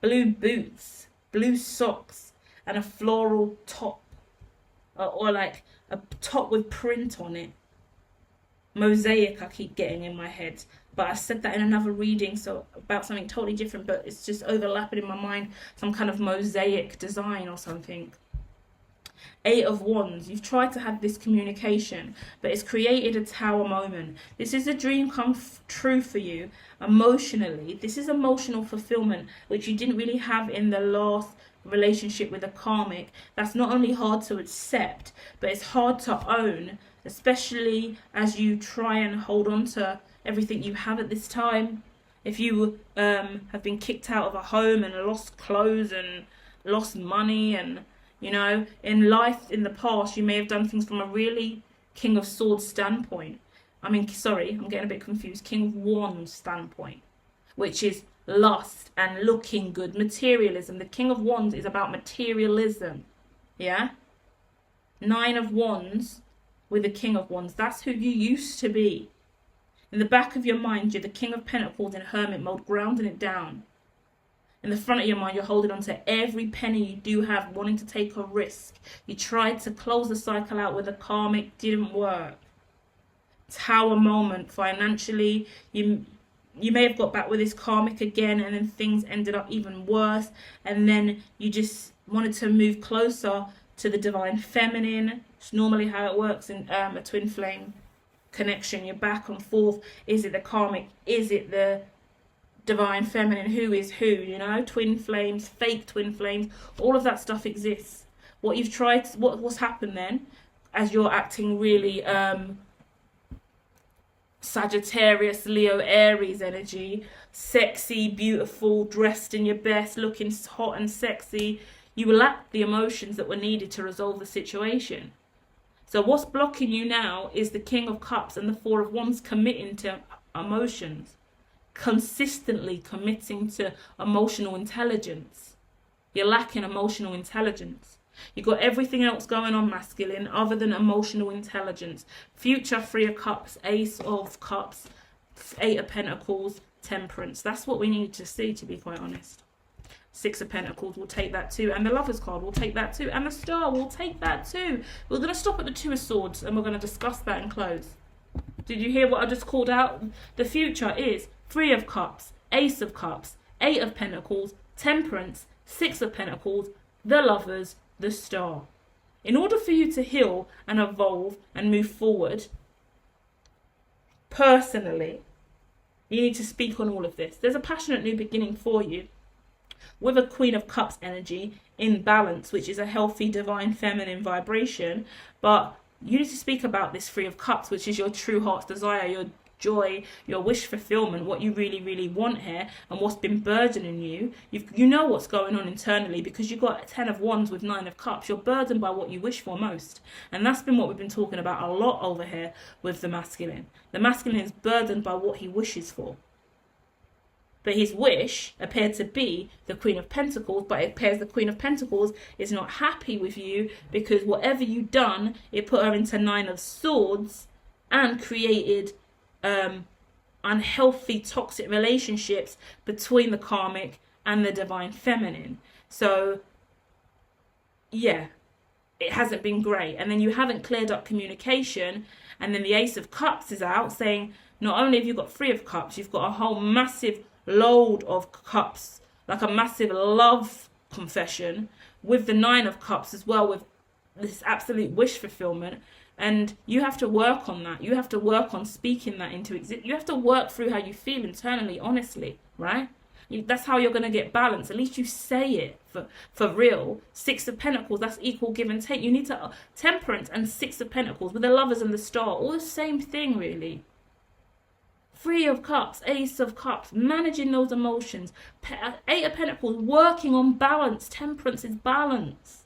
blue boots, blue socks, and a floral top, or like a top with print on it. Mosaic I keep getting in my head, but I said that in another reading, so about something totally different, but it's just overlapping in my mind, some kind of mosaic design or something. 8 of Wands, you've tried to have this communication, but it's created a tower moment. This is a dream come true for you emotionally. This is emotional fulfillment, which you didn't really have in the last relationship with a karmic. That's not only hard to accept, but it's hard to own, especially as you try and hold on to everything you have at this time. If you have been kicked out of a home and lost clothes and lost money, and in life in the past you may have done things from a really King of Swords standpoint. I'm getting a bit confused. King of Wands standpoint, which is lust and looking good, materialism. The King of Wands is about materialism, yeah? 9 of Wands with the King of Wands. That's who you used to be. In the back of your mind, you're the King of Pentacles in hermit mode, grounding it down. In the front of your mind, you're holding on to every penny you do have, wanting to take a risk. You tried to close the cycle out with a karmic, didn't work. Tower moment financially. You may have got back with this karmic again, and then things ended up even worse. And then you just wanted to move closer to the divine feminine. It's normally how it works in a twin flame connection. You're back and forth. Is it the karmic? Is it the divine feminine? Who is who? Twin flames, fake twin flames, all of that stuff exists. What's happened then, as you're acting really Sagittarius, Leo, Aries energy, sexy, beautiful, dressed in your best, looking hot and sexy, you lacked the emotions that were needed to resolve the situation. So what's blocking you now is the King of Cups and the 4 of Wands committing to emotions, consistently committing to emotional intelligence. You're lacking emotional intelligence. You've got everything else going on, masculine, other than emotional intelligence. Future 3 of Cups, Ace of Cups, 8 of Pentacles, Temperance. That's what we need to see, to be quite honest. 6 of Pentacles, we'll take that too. And the Lover's card, we'll take that too. And the Star, we'll take that too. We're going to stop at the 2 of Swords and we're going to discuss that and close. Did you hear what I just called out? The future is 3 of Cups, Ace of Cups, 8 of Pentacles, Temperance, 6 of Pentacles, the Lovers, the Star. In order for you to heal and evolve and move forward, personally, you need to speak on all of this. There's a passionate new beginning for you with a Queen of Cups energy in balance, which is a healthy divine feminine vibration. But you need to speak about this Three of Cups, which is your true heart's desire, your joy, your wish fulfillment, what you really, really want here, and what's been burdening you. You know what's going on internally, because you got 10 of Wands with 9 of Cups. You're burdened by what you wish for most. And that's been what we've been talking about a lot over here with the masculine. The masculine is burdened by what he wishes for. But his wish appeared to be the Queen of Pentacles, but it appears the Queen of Pentacles is not happy with you, because whatever you've done, it put her into 9 of Swords and created unhealthy, toxic relationships between the karmic and the divine feminine. So, yeah, it hasn't been great. And then you haven't cleared up communication, and then the Ace of Cups is out, saying not only have you got 3 of Cups, you've got a whole massive load of cups, like a massive love confession, with the 9 of Cups as well, with this absolute wish fulfillment. And you have to work on that. You have to work on speaking that into existence. You have to work through how you feel internally, honestly, right? That's how you're going to get balance. At least you say it for real. 6 of Pentacles, that's equal give and take. You need to, Temperance and 6 of Pentacles, with the Lovers and the Star, all the same thing, really. 3 of Cups, Ace of Cups, managing those emotions. 8 of Pentacles, working on balance. Temperance is balance.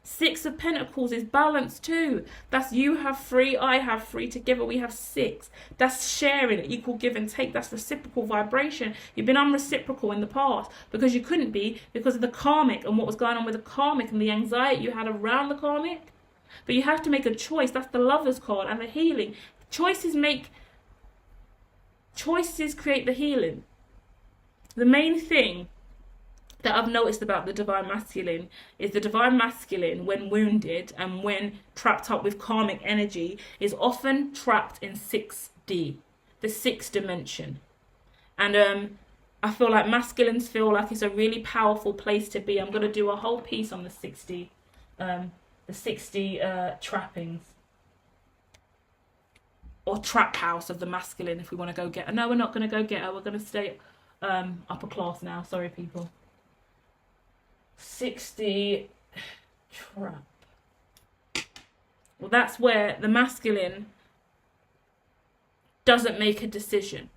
6 of Pentacles is balance too. That's you have 3, I have 3, together we have 6. That's sharing, equal give and take. That's reciprocal vibration. You've been unreciprocal in the past because you couldn't be, because of the karmic and what was going on with the karmic and the anxiety you had around the karmic. But you have to make a choice. That's the Lovers card and the healing. Choices create the healing. The main thing that I've noticed about the divine masculine is the divine masculine, when wounded and when trapped up with karmic energy, is often trapped in 6D, the 6th dimension. And I feel like masculines feel like it's a really powerful place to be. I'm going to do a whole piece on the 6D trappings, or trap house of the masculine, if we want to go get her. No, we're not going to go get her. We're going to stay upper class now. Sorry, people. 6D trap. Well, that's where the masculine doesn't make a decision.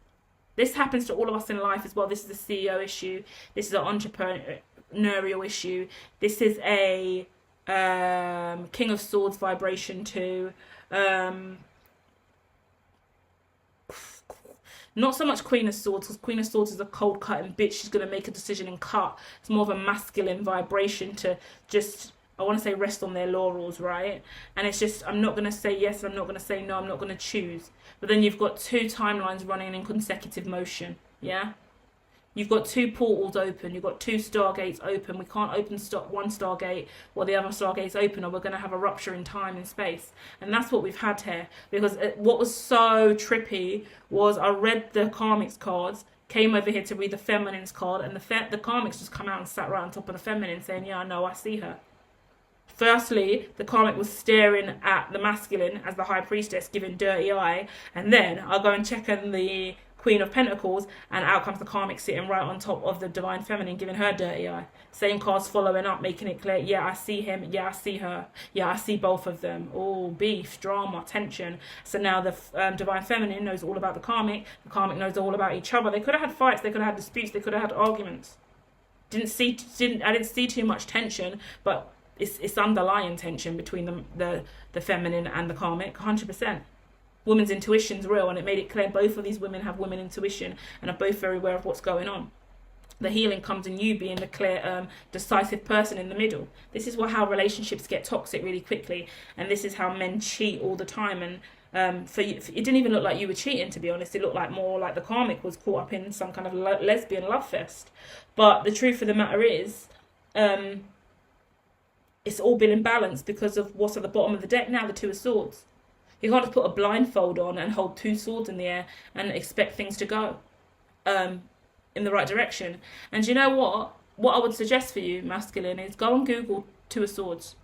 This happens to all of us in life as well. This is a CEO issue. This is an entrepreneurial issue. This is a King of Swords vibration too. Not so much Queen of Swords, because Queen of Swords is a cold cutting bitch. She's going to make a decision and cut. It's more of a masculine vibration to just, I want to say, rest on their laurels, right? And it's just, I'm not going to say yes, I'm not going to say no, I'm not going to choose. But then you've got 2 timelines running in consecutive motion, yeah? You've got 2 portals open. You've got 2 stargates open. We can't open one stargate while the other stargate's open, or we're going to have a rupture in time and space. And that's what we've had here. Because what was so trippy was I read the karmics cards, came over here to read the feminines card, and the karmics just come out and sat right on top of the feminine saying, yeah, I know, I see her. Firstly, the karmic was staring at the masculine as the high priestess, giving dirty eye. And then I'll go and check on the Queen of Pentacles, and out comes the karmic sitting right on top of the divine feminine, giving her dirty eye. Same cards following up, making it clear, yeah, I see him, yeah, I see her, yeah, I see both of them. Oh, beef, drama, tension. So now the divine feminine knows all about the karmic knows all about each other. They could have had fights, they could have had disputes, they could have had arguments. I didn't see too much tension, but it's underlying tension between the feminine and the karmic, 100%. Women's intuition's real, and it made it clear both of these women have women intuition and are both very aware of what's going on. The healing comes in you being the clear, decisive person in the middle. This is how relationships get toxic really quickly, and this is how men cheat all the time. And for you, it didn't even look like you were cheating, to be honest. It looked like more like the karmic was caught up in some kind of lesbian love fest. But the truth of the matter is, it's all been in balance because of what's at the bottom of the deck now, the 2 of Swords. You can't just put a blindfold on and hold 2 swords in the air and expect things to go in the right direction. And you know what? What I would suggest for you, masculine, is go and Google 2 of Swords.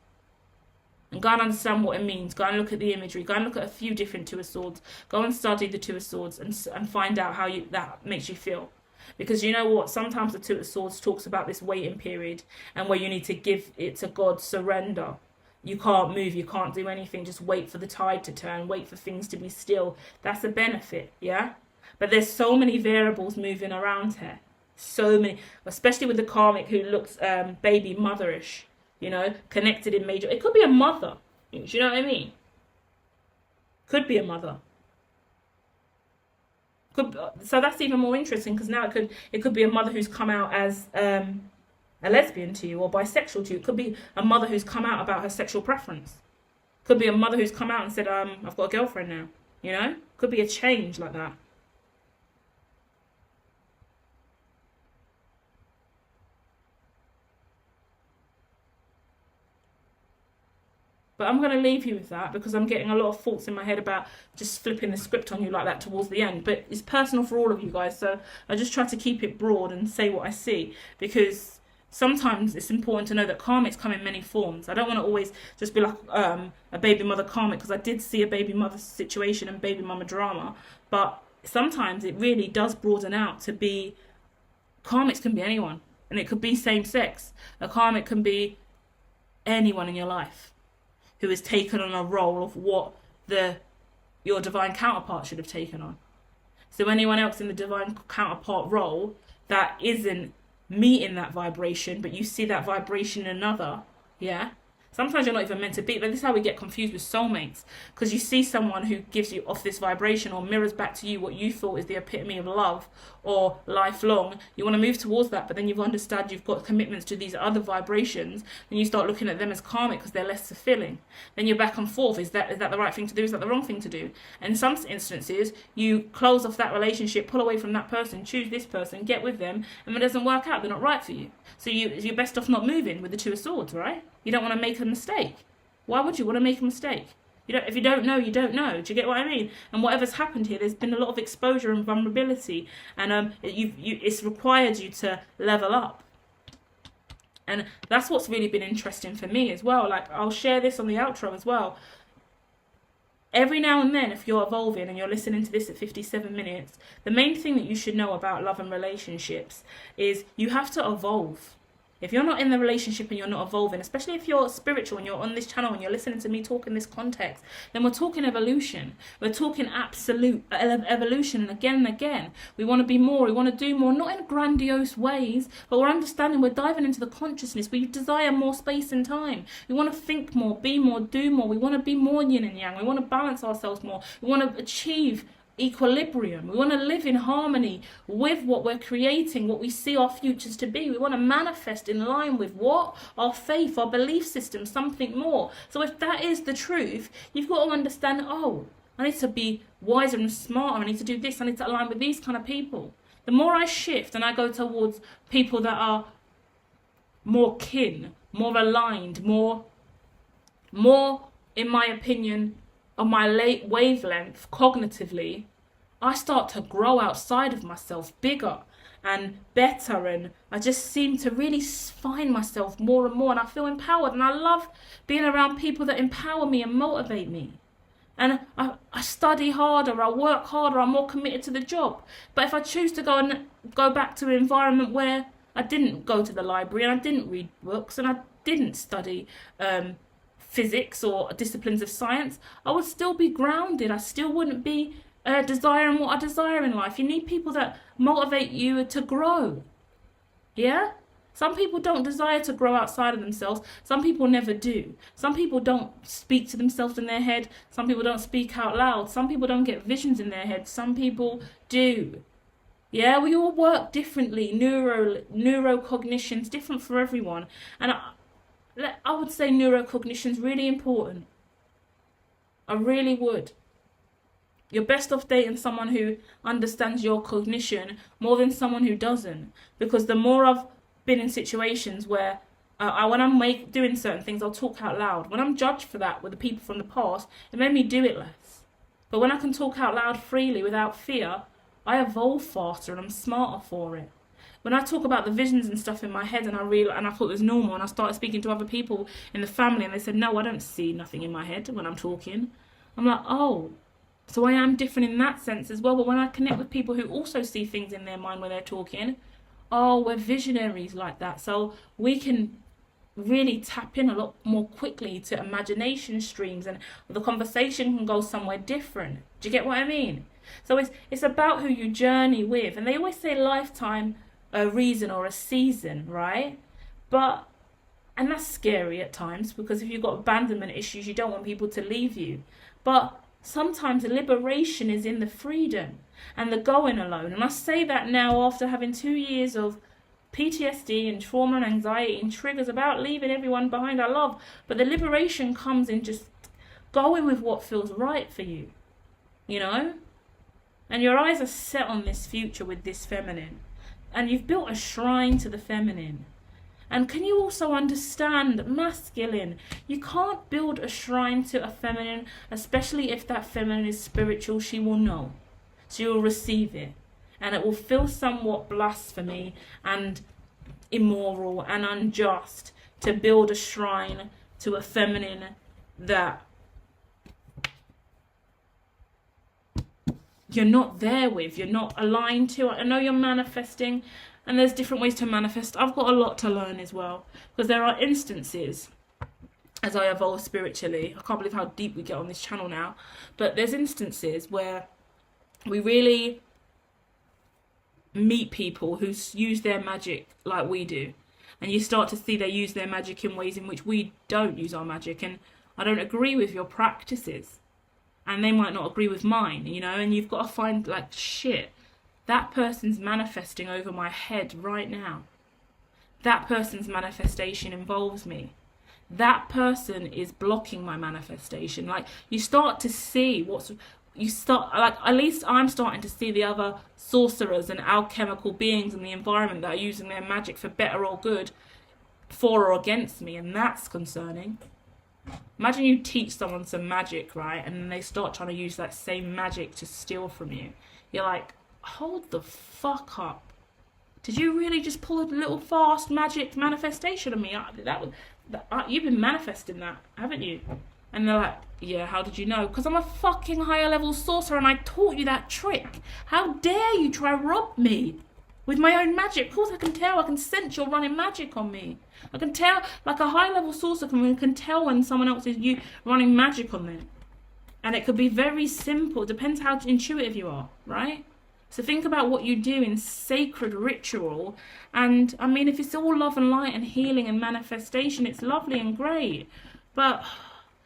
And go and understand what it means. Go and look at the imagery. Go and look at a few different 2 of Swords. Go and study the 2 of Swords and find out how that makes you feel. Because you know what? Sometimes the 2 of Swords talks about this waiting period and where you need to give it to God, surrender. you can't move, you can't do anything, just wait for the tide to turn, wait for things to be still. That's a benefit, yeah? But there's so many variables moving around here. So many, especially with the karmic who looks baby motherish, you know, connected in major. It could be a mother. Do you know what I mean? Could be a mother. So that's even more interesting, because now it could be a mother who's come out as a lesbian to you, or bisexual to you. It could be a mother who's come out about her sexual preference. Could be a mother who's come out and said, I've got a girlfriend now. You know? Could be a change like that. But I'm going to leave you with that, because I'm getting a lot of thoughts in my head about just flipping the script on you like that towards the end. But it's personal for all of you guys, so I just try to keep it broad and say what I see, because sometimes it's important to know that karmics come in many forms. I don't want to always just be like a baby mother karmic, because I did see a baby mother situation and baby mama drama. But sometimes it really does broaden out to be, karmics can be anyone. And it could be same sex. A karmic can be anyone in your life who has taken on a role of what your divine counterpart should have taken on. So anyone else in the divine counterpart role that isn't meeting that vibration, but you see that vibration in another, yeah? Sometimes you're not even meant to be, but this is how we get confused with soulmates, because you see someone who gives you off this vibration or mirrors back to you what you thought is the epitome of love or lifelong. You want to move towards that, but then you understand you've got commitments to these other vibrations, and you start looking at them as karmic because they're less fulfilling. Then you're back and forth. Is that the right thing to do? Is that the wrong thing to do? And in some instances, you close off that relationship, pull away from that person, choose this person, get with them, and when it doesn't work out, they're not right for you. So you're best off not moving with the Two of Swords, right? You don't want to make a mistake. Why would you want to make a mistake? If you don't know, you don't know. Do you get what I mean? And whatever's happened here, there's been a lot of exposure and vulnerability, and it's required you to level up. And that's what's really been interesting for me as well. Like, I'll share this on the outro as well. Every now and then, if you're evolving and you're listening to this at 57 minutes, the main thing that you should know about love and relationships is you have to evolve. If you're not in the relationship and you're not evolving, especially if you're spiritual and you're on this channel and you're listening to me talk in this context, then we're talking evolution. We're talking absolute evolution, and again. We want to be more, we want to do more, not in grandiose ways, but we're understanding, we're diving into the consciousness. We desire more space and time. We want to think more, be more, do more. We want to be more yin and yang. We want to balance ourselves more. We want to achieve equilibrium. We want to live in harmony with what we're creating, what we see our futures to be. We want to manifest in line with what? Our faith, our belief system, something more. So if that is the truth, you've got to understand, oh, I need to be wiser and smarter. I need to do this. I need to align with these kind of people. The more I shift and I go towards people that are more kin, more aligned, more, in my opinion, on my late wavelength cognitively, I start to grow outside of myself, bigger and better, and I just seem to really find myself more and more, and I feel empowered, and I love being around people that empower me and motivate me. And I study harder, I work harder, I'm more committed to the job. But if I choose to go back to an environment where I didn't go to the library and I didn't read books and I didn't study physics or disciplines of science, I would still be grounded. I still wouldn't be desiring what I desire in life. You need people that motivate you to grow. Yeah? Some people don't desire to grow outside of themselves. Some people never do. Some people don't speak to themselves in their head. Some people don't speak out loud. Some people don't get visions in their head. Some people do. Yeah, we all work differently. Neurocognition's different for everyone. And I would say neurocognition's really important. I really would. You're best off dating someone who understands your cognition more than someone who doesn't. Because the more I've been in situations where when I'm doing certain things, I'll talk out loud. When I'm judged for that with the people from the past, it made me do it less. But when I can talk out loud freely without fear, I evolve faster and I'm smarter for it. When I talk about the visions and stuff in my head and I thought it was normal, and I started speaking to other people in the family and they said, no, I don't see nothing in my head when I'm talking. I'm like, oh, so I am different in that sense as well. But when I connect with people who also see things in their mind when they're talking, oh, we're visionaries like that. So we can really tap in a lot more quickly to imagination streams, and the conversation can go somewhere different. Do you get what I mean? So it's about who you journey with. And they always say lifetime, a reason or a season, right? And that's scary at times, because if you've got abandonment issues, you don't want people to leave you. But sometimes the liberation is in the freedom and the going alone. And I say that now after having 2 years of PTSD and trauma and anxiety and triggers about leaving everyone behind I love. But the liberation comes in just going with what feels right for you, you know? And your eyes are set on this future with this feminine. And you've built a shrine to the feminine. And can you also understand masculine? You can't build a shrine to a feminine, especially if that feminine is spiritual. She will know. She will receive it. And it will feel somewhat blasphemy and immoral and unjust to build a shrine to a feminine that you're not there with, you're not aligned to. I know you're manifesting, and there's different ways to manifest. I've got a lot to learn as well, because there are instances as I evolve spiritually. I can't believe how deep we get on this channel now, but there's instances where we really meet people who use their magic like we do, and you start to see they use their magic in ways in which we don't use our magic, and I don't agree with your practices, and they might not agree with mine, you know. And you've got to find, like, shit, that person's manifesting over my head right now. That person's manifestation involves me. That person is blocking my manifestation. Like, you start to see at least I'm starting to see the other sorcerers and alchemical beings in the environment that are using their magic for better or good, for or against me, and that's concerning. Imagine you teach someone some magic, right, and then they start trying to use that same magic to steal from you. You're like, hold the fuck up. Did you really just pull a little fast magic manifestation on me? You've been manifesting that, haven't you? And they're like, yeah, how did you know? Because I'm a fucking higher level sorcerer and I taught you that trick. How dare you try to rob me with my own magic? Of course I can tell. I can sense you're running magic on me. I can tell, like a high level sorcerer can tell when someone else is running magic on them. And it could be very simple. It depends how intuitive you are, right? So think about what you do in sacred ritual. And I mean, if it's all love and light and healing and manifestation, it's lovely and great. But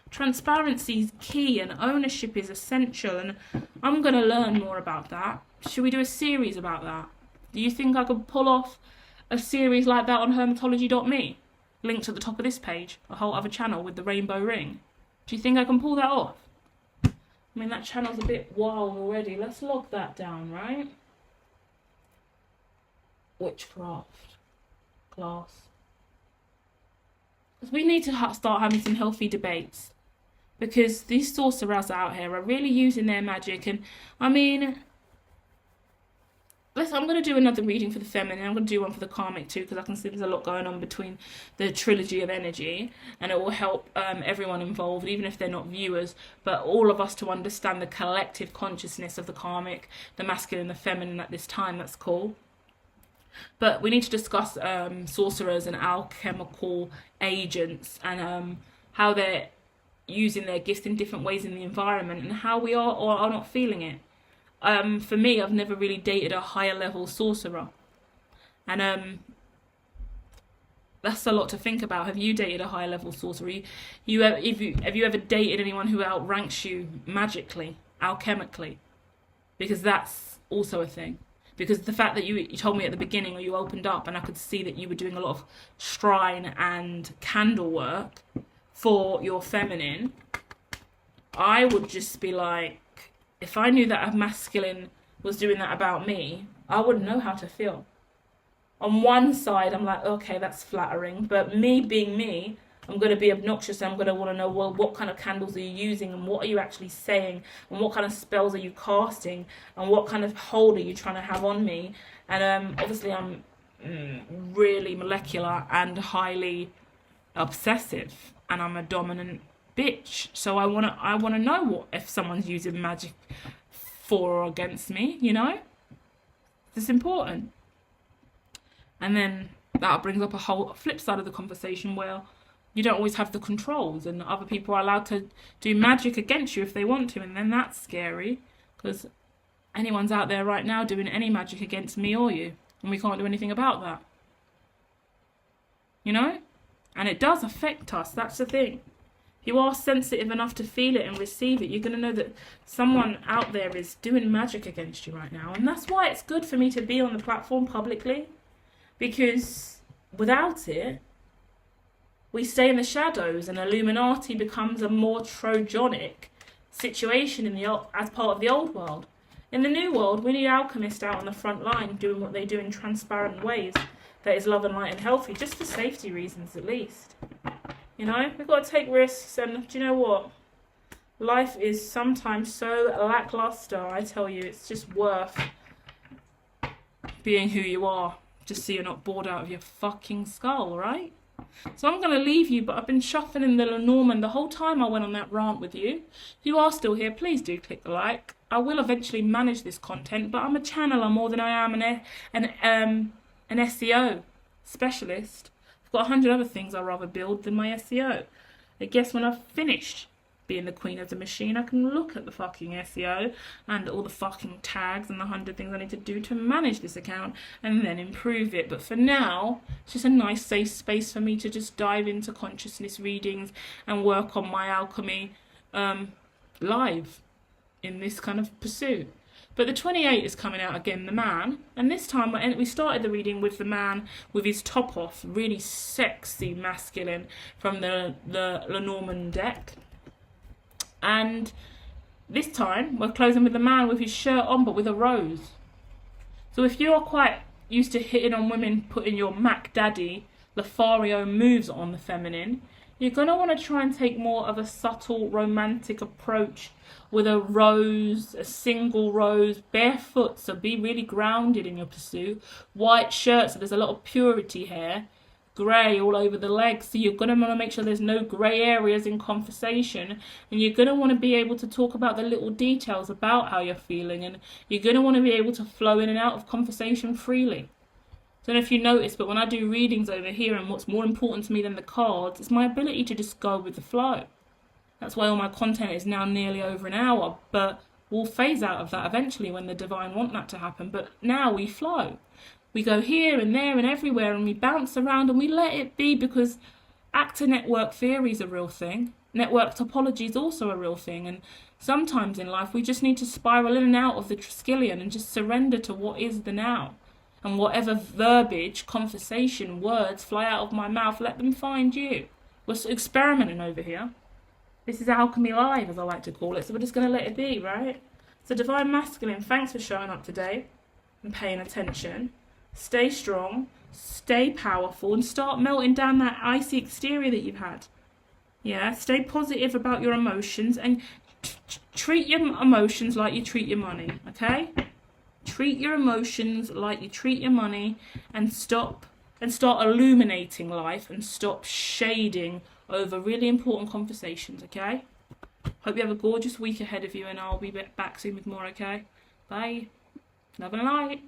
transparency is key and ownership is essential. And I'm going to learn more about that. Should we do a series about that? Do you think I could pull off a series like that on hermitology.me? Linked at the top of this page. A whole other channel with the rainbow ring. Do you think I can pull that off? I mean, that channel's a bit wild already. Let's log that down, right? Witchcraft. Class. Because we need to start having some healthy debates. Because these sorcerers out here are really using their magic. And, I mean, I'm going to do another reading for the feminine. I'm going to do one for the karmic too, because I can see there's a lot going on between the trilogy of energy, and it will help everyone involved, even if they're not viewers, but all of us to understand the collective consciousness of the karmic, the masculine and the feminine at this time. That's cool. But we need to discuss sorcerers and alchemical agents, and how they're using their gifts in different ways in the environment, and how we are or are not feeling it. For me, I've never really dated a higher level sorcerer, and that's a lot to think about. Have you dated a higher level sorcerer? Have you ever dated anyone who outranks you magically, alchemically? Because that's also a thing. Because the fact that you told me at the beginning, or you opened up, and I could see that you were doing a lot of shrine and candle work for your feminine, I would just be like, if I knew that a masculine was doing that about me, I wouldn't know how to feel. On one side, I'm like, okay, that's flattering. But me being me, I'm going to be obnoxious. And I'm going to want to know, well, what kind of candles are you using? And what are you actually saying? And what kind of spells are you casting? And what kind of hold are you trying to have on me? And obviously, I'm really molecular and highly obsessive. And I'm a dominant bitch. So I wanna know what if someone's using magic for or against me, you know? It's important. And then that brings up a whole flip side of the conversation where you don't always have the controls, and other people are allowed to do magic against you if they want to, and then that's scary, because anyone's out there right now doing any magic against me or you, and we can't do anything about that. You know? And it does affect us, that's the thing. If you are sensitive enough to feel it and receive it, you're going to know that someone out there is doing magic against you right now. And that's why it's good for me to be on the platform publicly, because without it, we stay in the shadows, and Illuminati becomes a more Trojanic situation as part of the old world. In the new world, we need alchemists out on the front line doing what they do in transparent ways that is love and light and healthy, just for safety reasons at least. You know, we've got to take risks, and do you know what? Life is sometimes so lackluster, I tell you, it's just worth being who you are, just so you're not bored out of your fucking skull, right? So I'm going to leave you, but I've been shuffling the Lenormand the whole time I went on that rant with you. If you are still here, please do click the like. I will eventually manage this content, but I'm a channeler more than I am an SEO specialist. I've got 100 other things I'd rather build than my SEO. I guess when I've finished being the queen of the machine, I can look at the fucking SEO and all the fucking tags and the 100 things I need to do to manage this account and then improve it. But for now, it's just a nice safe space for me to just dive into consciousness readings and work on my alchemy live in this kind of pursuit. But the 28 is coming out again, the man, and this time we started the reading with the man with his top off, really sexy masculine, from the Lenormand deck. And this time we're closing with the man with his shirt on but with a rose. So if you're quite used to hitting on women, putting your Mac Daddy Lothario moves on the feminine, you're going to want to try and take more of a subtle romantic approach with a rose, a single rose, barefoot, so be really grounded in your pursuit. White shirt, so there's a lot of purity here. Grey all over the legs, so you're going to want to make sure there's no grey areas in conversation, and you're going to want to be able to talk about the little details about how you're feeling, and you're going to want to be able to flow in and out of conversation freely. I don't know if you noticed, but when I do readings over here, and what's more important to me than the cards is my ability to just go with the flow. That's why all my content is now nearly over an hour, but we'll phase out of that eventually when the divine want that to happen. But now we flow. We go here and there and everywhere, and we bounce around and we let it be, because actor network theory is a real thing. Network topology is also a real thing. And sometimes in life we just need to spiral in and out of the Triskelion and just surrender to what is the now. And whatever verbiage, conversation, words fly out of my mouth, let them find you. We're experimenting over here. This is alchemy live, as I like to call it, so we're just going to let it be, right? So Divine Masculine, thanks for showing up today and paying attention. Stay strong, stay powerful, and start melting down that icy exterior that you've had. Yeah, stay positive about your emotions, and treat your emotions like you treat your money, okay? Treat your emotions like you treat your money, and start illuminating life and stop shading over really important conversations, okay? Hope you have a gorgeous week ahead of you, and I'll be back soon with more, okay? Bye. Love and light.